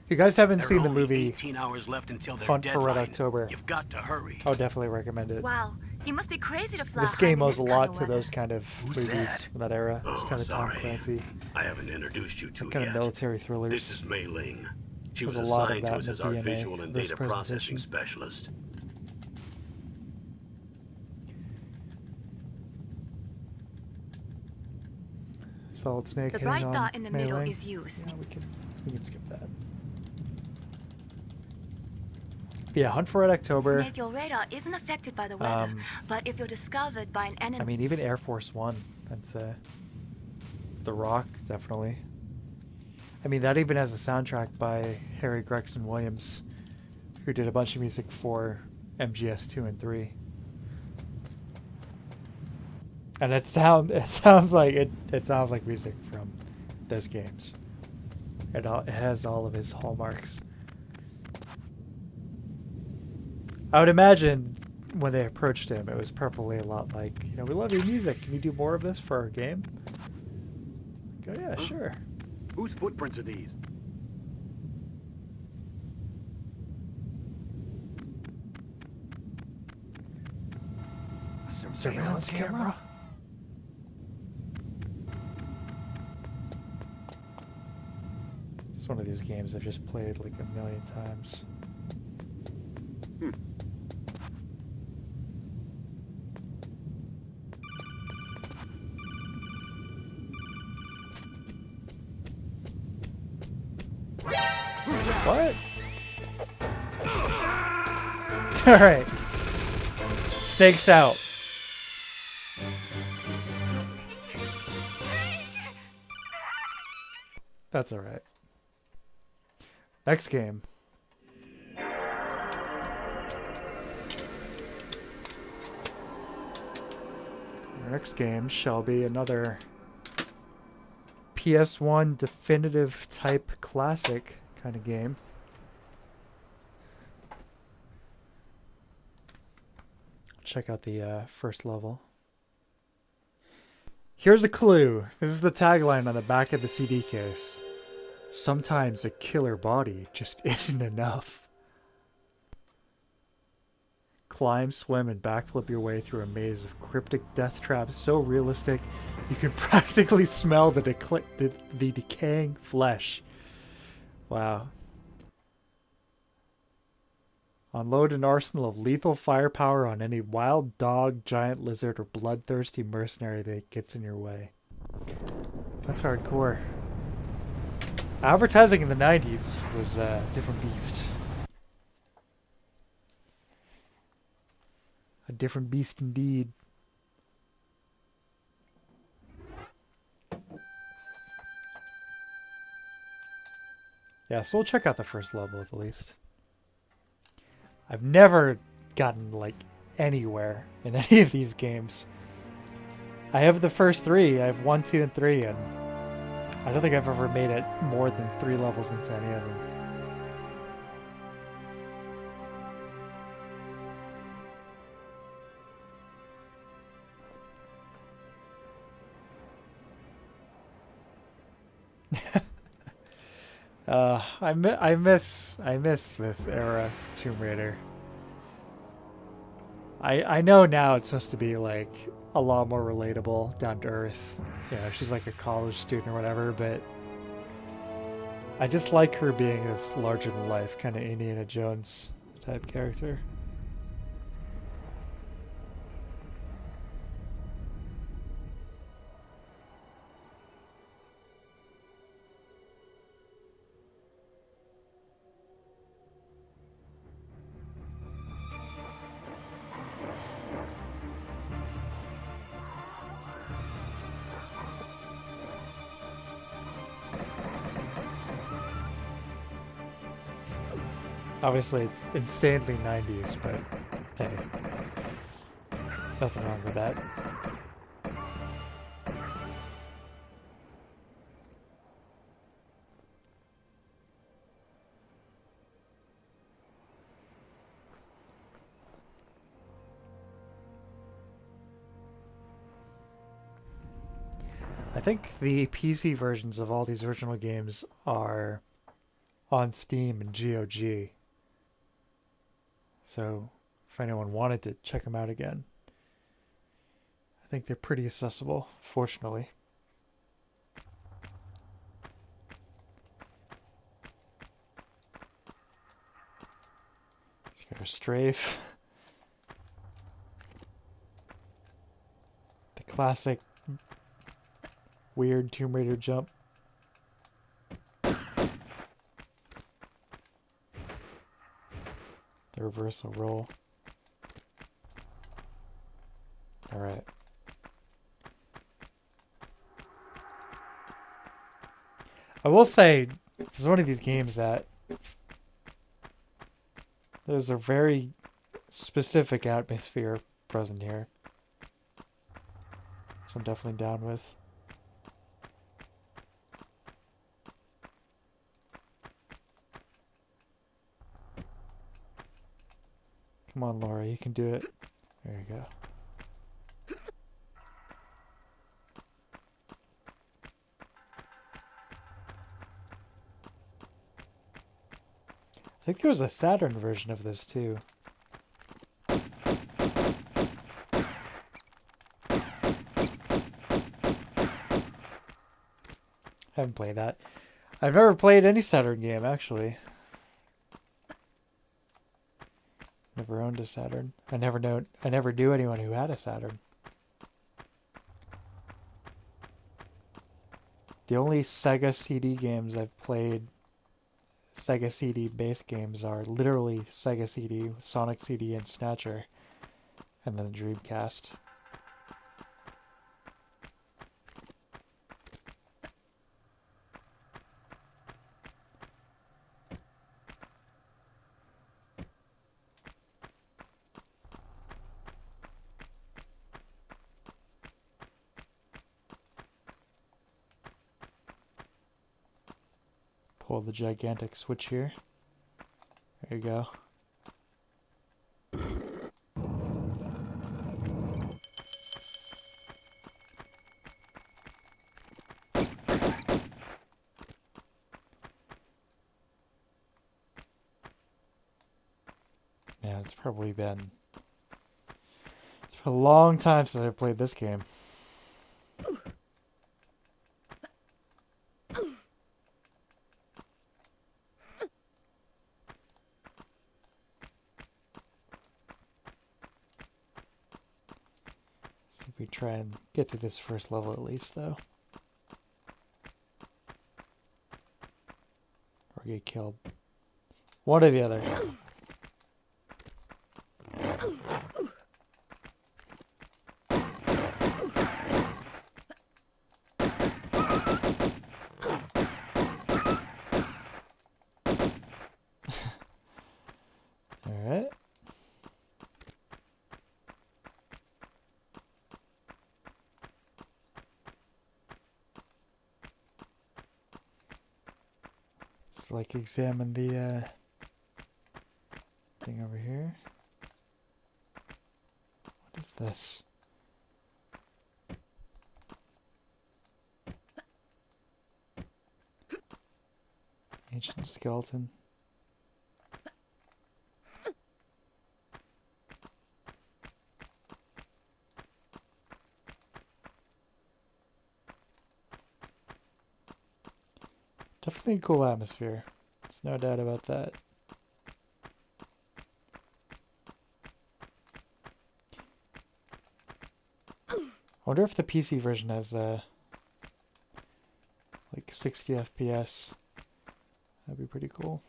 If you guys haven't seen the movie 18 hours left until their Hunt for Red deadline. October, You've got to hurry. I would definitely recommend it. Wow, you must be crazy to fly. This game owes a lot to those kind of Who's movies that? from that era. It's kind of Tom sorry. Clancy. I haven't introduced you to Kind of yet. military thrillers. This is Mei Ling. She was There's a lot of assigned that to in us the as our DNA visual and of this data presentation. processing specialist. Solid Snake The hitting bright on dot in the middle Mei Ling. is used. Yeah, we can skip that. Yeah, Hunt for Red October. Snake, your radar isn't affected by the weather, but if you're discovered by an enemy... I mean, even Air Force One, I'd say. The Rock, definitely. I mean, that even has a soundtrack by Harry Gregson Williams, who did a bunch of music for MGS 2 and 3. And it sounds like music from those games. It has all of his hallmarks. I would imagine when they approached him, it was probably a lot like, you know, we love your music. Can you do more of this for our game? Go, yeah, sure. Whose footprints are these? Surveillance camera? It's one of these games I've just played like a million times. What? Alright. Snake's out. That's alright. Next game. Our next game shall be another PS1 definitive type classic kind of game. check out the first level. Here's a clue. This is the tagline on the back of the CD case. Sometimes a killer body just isn't enough. Climb, swim, and backflip your way through a maze of cryptic death traps so realistic you can practically smell the decaying flesh. Wow. Unload an arsenal of lethal firepower on any wild dog, giant lizard, or bloodthirsty mercenary that gets in your way. That's hardcore. Advertising in the 90s was a different beast. A different beast indeed. Yeah, so we'll check out the first level at least. I've never gotten, like, anywhere in any of these games. I have the first 3. I have 1, 2, and 3, and I don't think I've ever made it more than 3 levels into any of them. I miss this era Tomb Raider. I know now it's supposed to be like a lot more relatable, down to earth. You know, she's like a college student or whatever, but I just like her being this larger than life kind of Indiana Jones type character. Obviously, it's insanely 90s, but hey, nothing wrong with that. I think the PC versions of all these original games are on Steam and GOG. So, if anyone wanted to check them out again, I think they're pretty accessible, fortunately. Let's get our strafe. The classic weird Tomb Raider jump. The reversal roll. Alright. I will say, it's one of these games that there's a very specific atmosphere present here. So I'm definitely down with. Come on, Laura, you can do it. There you go. I think there was a Saturn version of this too. I haven't played that. I've never played any Saturn game, actually. Never owned a Saturn. I never knew anyone who had a Saturn. The only Sega CD games I've played, Sega CD based games, are literally Sega CD, Sonic CD, and Snatcher, and then the Dreamcast. Pull the gigantic switch here. There you go. Man, it's been a long time since I played this game. See if we try and get to this first level at least, though. Or get killed. One or the other. Alright. So, like, examine the thing over here. What is this? Ancient skeleton. Definitely a cool atmosphere. There's no doubt about that. I wonder if the PC version has like 60 FPS. That'd be pretty cool.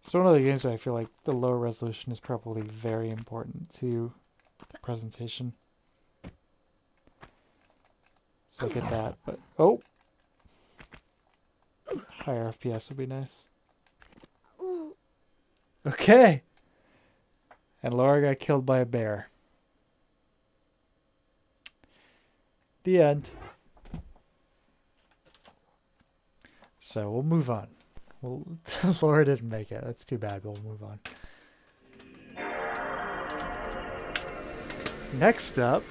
So one of the games where I feel like the low resolution is probably very important to the presentation. So I get that, but oh, higher FPS would be nice. Okay, and Laura got killed by a bear. The end. So we'll move on. Well, Laura didn't make it. That's too bad. We'll move on. Next up.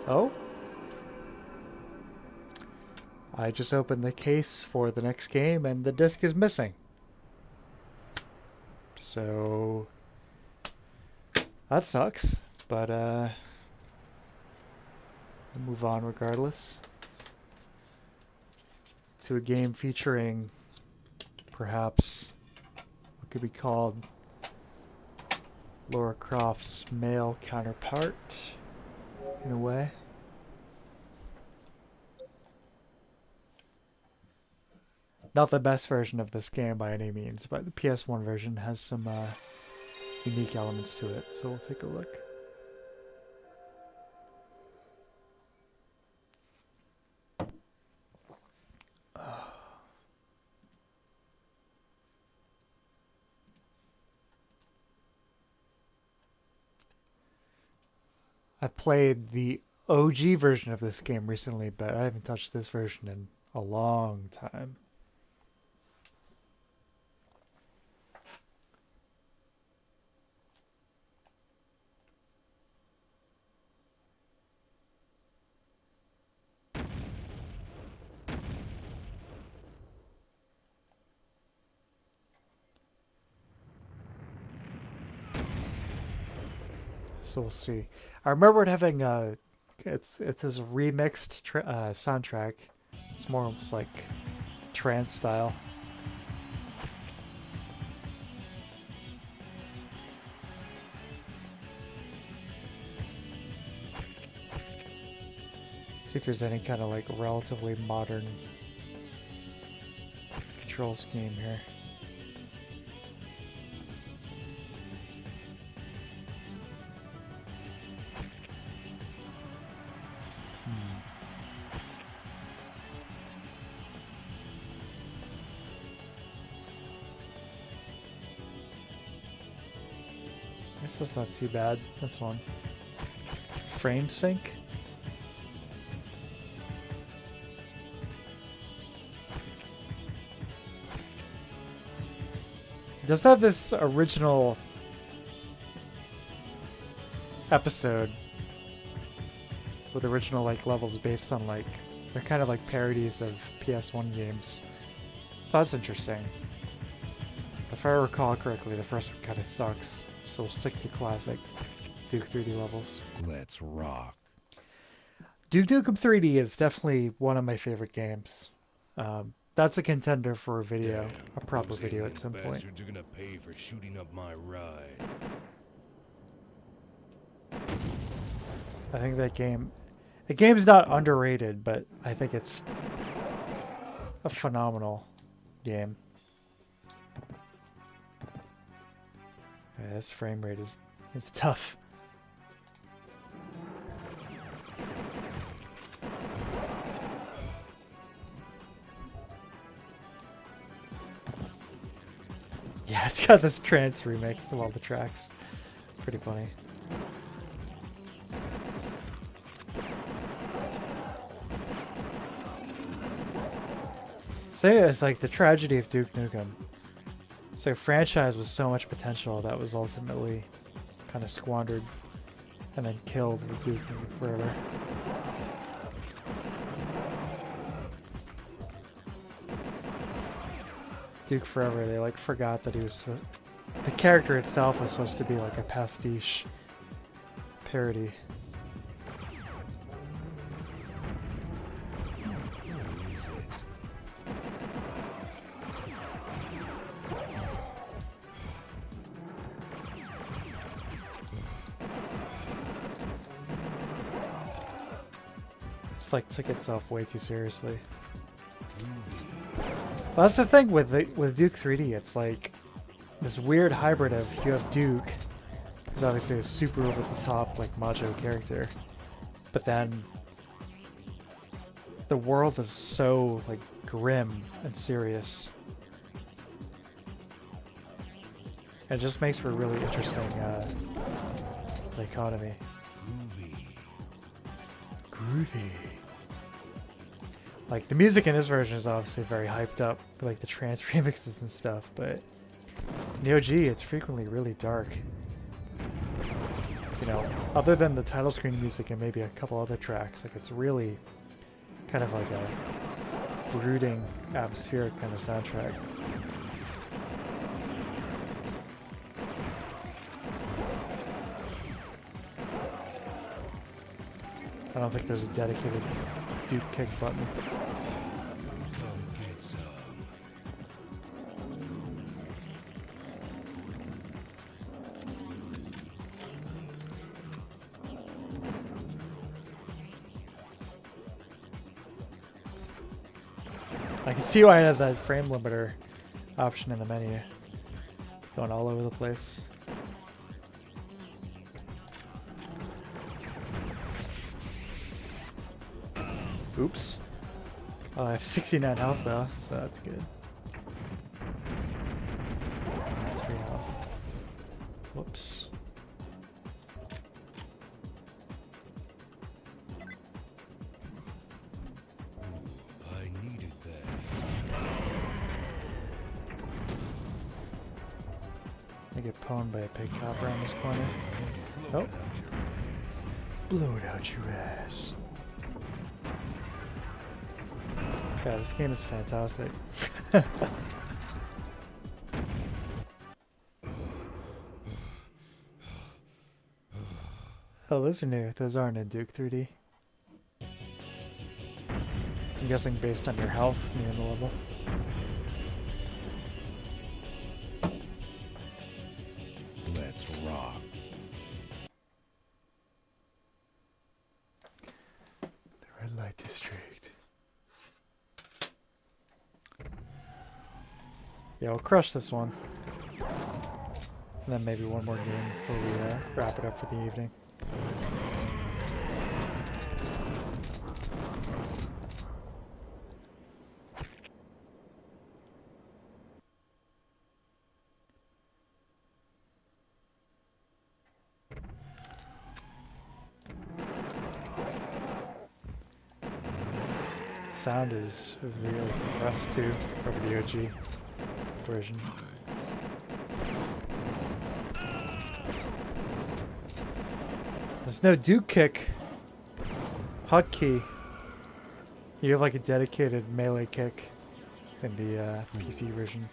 Oh. I just opened the case for the next game and the disc is missing. So that sucks, but we'll move on regardless to a game featuring perhaps what could be called Lara Croft's male counterpart in a way. Not the best version of this game by any means, but the PS1 version has some unique elements to it, so we'll take a look. I played the OG version of this game recently, but I haven't touched this version in a long time. So we'll see. I remember it having it's this remixed soundtrack. It's more almost like trance style. See if there's any kind of like relatively modern control scheme here. This is not too bad, this one. Frame sync. It does have this original episode with original like levels based on like, they're kind of like parodies of PS1 games. So that's interesting. If I recall correctly, the first one kind of sucks, so we'll stick to classic Duke 3D levels. Let's rock. Duke Nukem 3D is definitely one of my favorite games. That's a contender for a video, a proper video at some point. You're gonna pay for shooting up my ride. I think that game, the game's not underrated, but I think it's a phenomenal game. Yeah, this frame rate is tough. Yeah, it's got this trance remix of all the tracks. Pretty funny. So yeah, it's like the tragedy of Duke Nukem. So franchise was so much potential that was ultimately kind of squandered and then killed with Duke Nukem Forever. Duke Forever, they like forgot that he was the character itself was supposed to be like a pastiche parody. Just like took itself way too seriously. Well, that's the thing with Duke 3D. It's like this weird hybrid of you have Duke, who's obviously a super over the top like macho character, but then the world is so like grim and serious. It just makes for a really interesting dichotomy. Groovy. Like, the music in this version is obviously very hyped up, like the trance remixes and stuff, but in the OG, it's frequently really dark. You know, other than the title screen music and maybe a couple other tracks, like it's really kind of like a brooding, atmospheric kind of soundtrack. I don't think there's a dedicated Duke kick button. I can see why it has that frame limiter option in the menu. It's going all over the place. Oops. Oh, I have 69 health though, so that's good. 3 health. Whoops. I needed that. I get pwned by a pig cop around this corner. Oh. Blow it out your ass. Yeah, this game is fantastic. Oh, those are new. Those aren't in Duke 3D. I'm guessing based on your health near the level. Let's rock. The red light district. Yeah, we'll crush this one. And then maybe one more game before we wrap it up for the evening. Sound is really compressed too over the OG version. There's no Duke kick hotkey. You have like a dedicated melee kick in the PC version.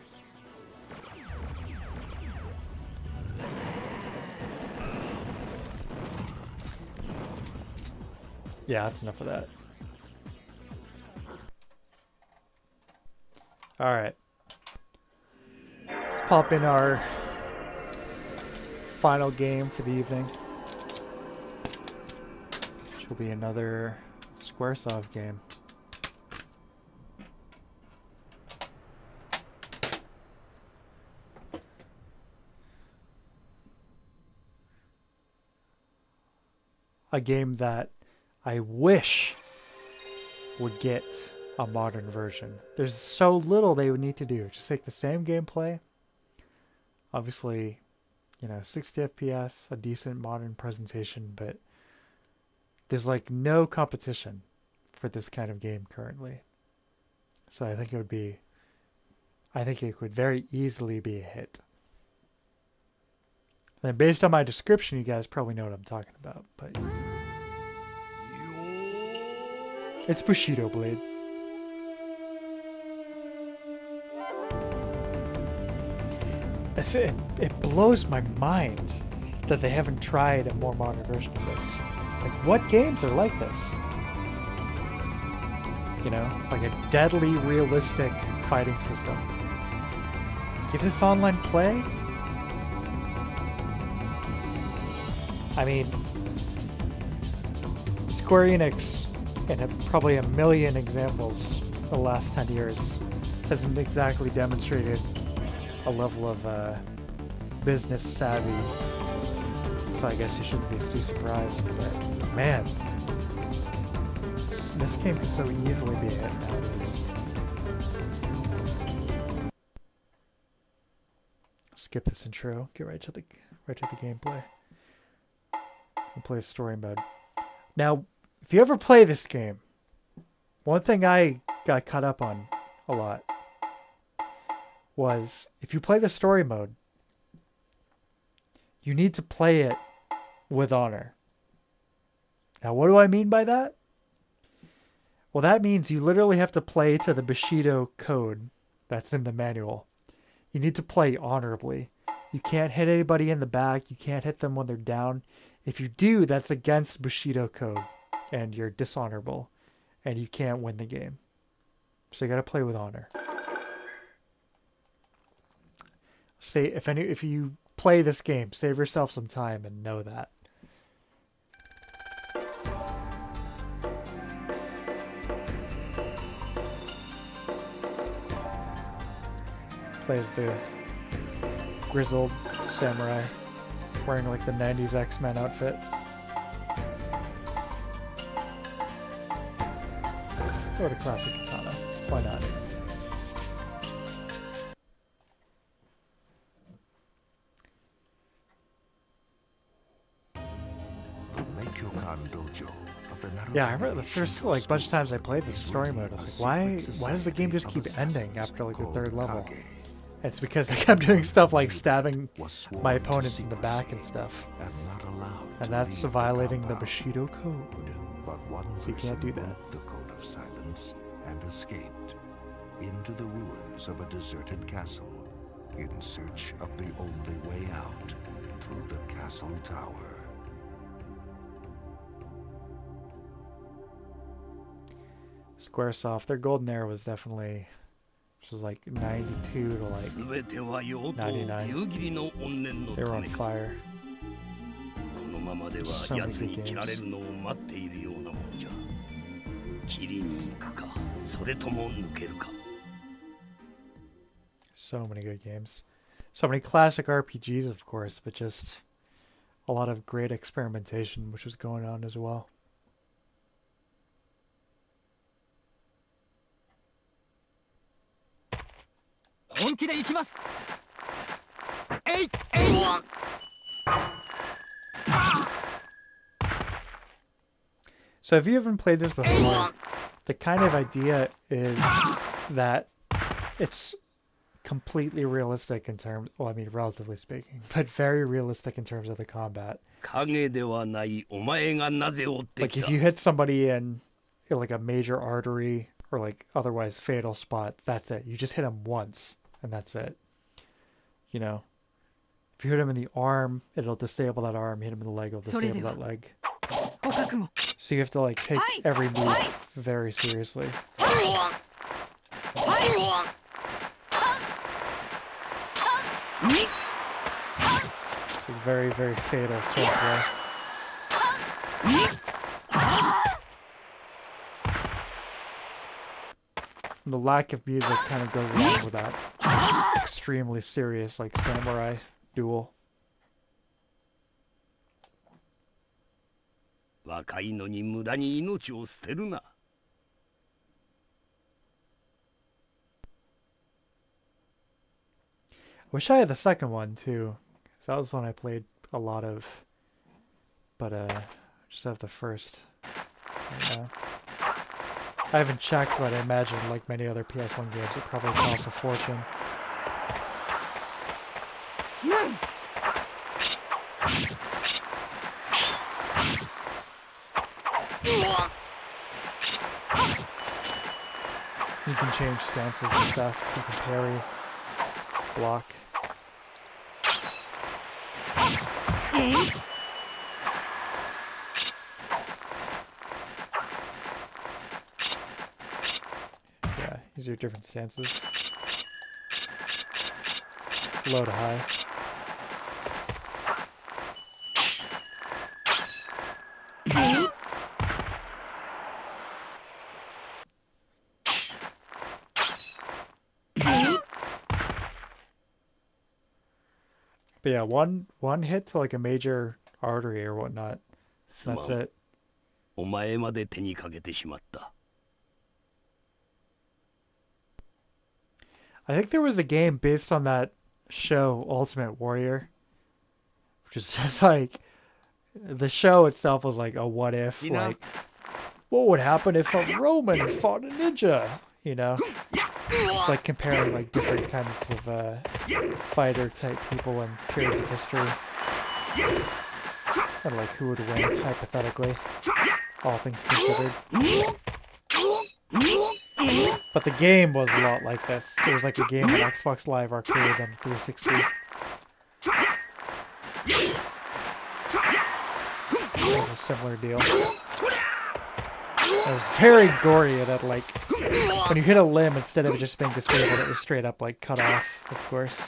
Yeah, that's enough of that. Alright. Let's pop in our final game for the evening. Which will be another Squaresoft game. A game that I wish would get a modern version. There's so little they would need to do. Just take the same gameplay. Obviously, you know, 60 FPS, a decent modern presentation, but there's like no competition for this kind of game currently. So I think it could very easily be a hit. And based on my description, you guys probably know what I'm talking about, but it's Bushido Blade. It blows my mind that they haven't tried a more modern version of this. Like, what games are like this? You know, like a deadly realistic fighting system. Give this online play? I mean, Square Enix, in probably a million examples the last 10 years, hasn't exactly demonstrated a level of business savvy. So I guess you shouldn't be too surprised. But man, this game could so easily be a hit nowadays. Skip this intro. Get right to the gameplay. And play story mode. Now, if you ever play this game, one thing I got caught up on a lot was if you play the story mode, you need to play it with honor. Now, what do I mean by that? Well, that means you literally have to play to the Bushido code that's in the manual. You need to play honorably. You can't hit anybody in the back. You can't hit them when they're down. If you do, that's against Bushido code, and you're dishonorable, and you can't win the game. So you gotta play with honor. If you play this game, save yourself some time and know that. Plays the grizzled samurai wearing like the 90s X-Men outfit. Go to classic katana. Why not? Yeah, I remember the first like bunch of times I played the story mode. I was like, why does the game just keep ending after like the third level? It's because I kept doing stuff like stabbing my opponents in the back and stuff. And that's violating the Bushido code. So you can't do that. The code of silence and escaped into the ruins of a deserted castle in search of the only way out through the castle tower. Squaresoft, their golden era was definitely, which was like 92 to like 99. They were on fire. So many good games. So many good games. So many classic RPGs, of course, but just a lot of great experimentation which was going on as well. So if you haven't played this before, the kind of idea is that it's completely realistic in terms, well, I mean, relatively speaking, but very realistic in terms of the combat. Like if you hit somebody in like a major artery or like otherwise fatal spot, that's it. You just hit them once and that's it. You know, if you hit him in the arm, it'll disable that arm. Hit him in the leg, it'll disable that leg. So you have to like take every move very seriously. So very, very fatal swordplay. And the lack of music kind of goes along with that. It's extremely serious, like samurai duel. 若いのに無駄に命を捨てるな。Wish I had the second one too, 'cause that was one I played a lot of. But I just have the first. I haven't checked, but I imagine, like many other PS1 games, it probably costs a fortune. You can change stances and stuff. You can parry, block. Yeah, these are different stances. Low to high. But yeah, one hit to like a major artery or whatnot. That's it. お前まで手にかけてしまった。 I think there was a game based on that show, Ultimate Warrior, which is just like, the show itself was like a what if, like, what would happen if a Roman fought a ninja, you know? It's like comparing like different kinds of fighter type people in periods of history. And like who would win, hypothetically, all things considered. But the game was a lot like this. There was like a game on Xbox Live Arcade and 360. It was a similar deal. It was very gory and it like, when you hit a limb, instead of it just being disabled, it was straight up like cut off, of course.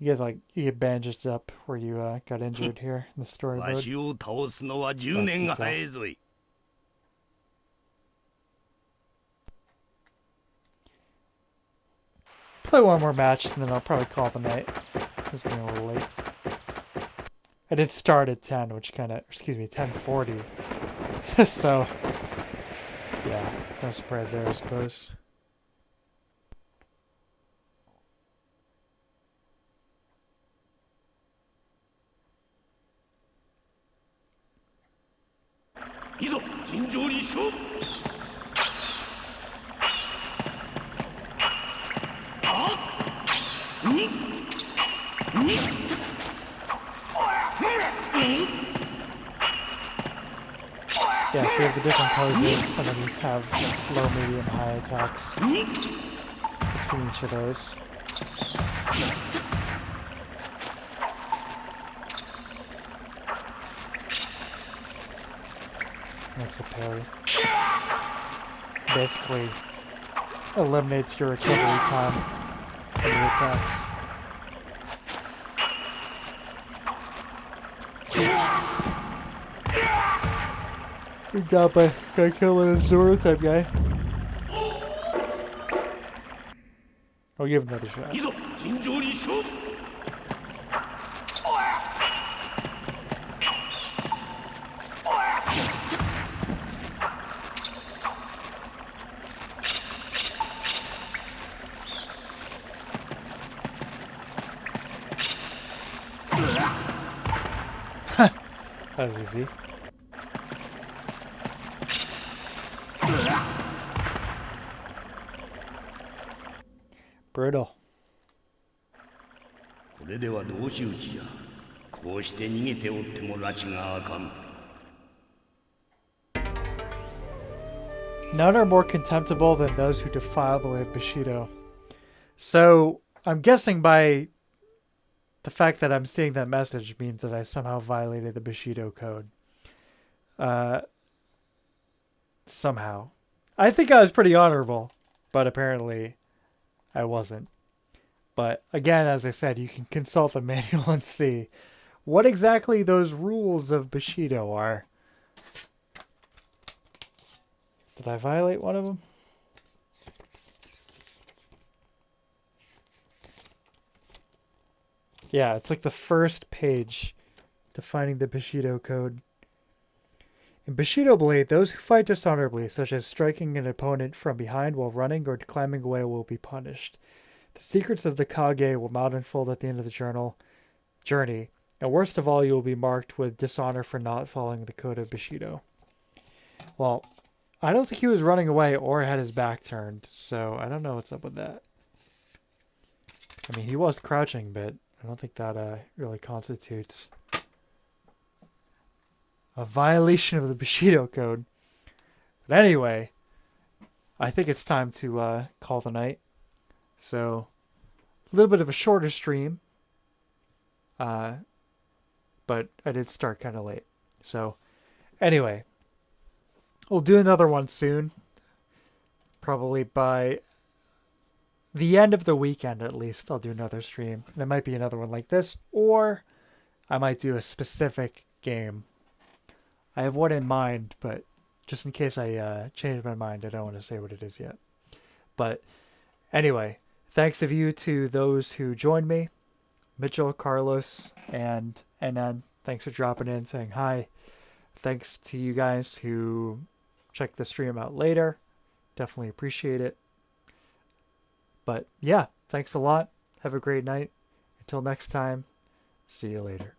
You guys like, you get bandaged up where you got injured here in the story mode. わしを倒すのは10年が早いぞい。 Play one more match and then I'll probably call it the night. It's getting a little late. I did start at 10, which kind of, excuse me, 10:40. So, yeah, no surprise there, I suppose. Yeah, so you have the different poses, and then you have low, medium, high attacks between each of those. Makes a parry. Basically eliminates your recovery time from your attacks. Good job by killing a Zoro type guy. I'll give him another shot. That was easy. Brutal. これでは同士討ちや。こうして逃げておっても拉致があかん。 None are more contemptible than those who defile the way of Bushido. So, I'm guessing by the fact that I'm seeing that message means that I somehow violated the Bushido code. Somehow. I think I was pretty honorable, but apparently I wasn't. But again, as I said, you can consult the manual and see what exactly those rules of Bushido are. Did I violate one of them? Yeah, it's like the first page defining the Bushido code. In Bushido Blade, those who fight dishonorably, such as striking an opponent from behind while running or climbing away, will be punished. The secrets of the Kage will not unfold at the end of the journey, and worst of all, you will be marked with dishonor for not following the code of Bushido. Well, I don't think he was running away or had his back turned, so I don't know what's up with that. I mean, he was crouching, but I don't think that really constitutes a violation of the Bushido code. But anyway, I think it's time to call the night. So, a little bit of a shorter stream. But I did start kind of late. So, anyway, we'll do another one soon. Probably by the end of the weekend, at least, I'll do another stream. And it might be another one like this, or I might do a specific game. I have one in mind, but just in case I change my mind, I don't want to say what it is yet. But anyway, thanks of you to those who joined me. Mitchell, Carlos, and NN. Thanks for dropping in, saying hi. Thanks to you guys who check the stream out later. Definitely appreciate it. But yeah, thanks a lot. Have a great night. Until next time, see you later.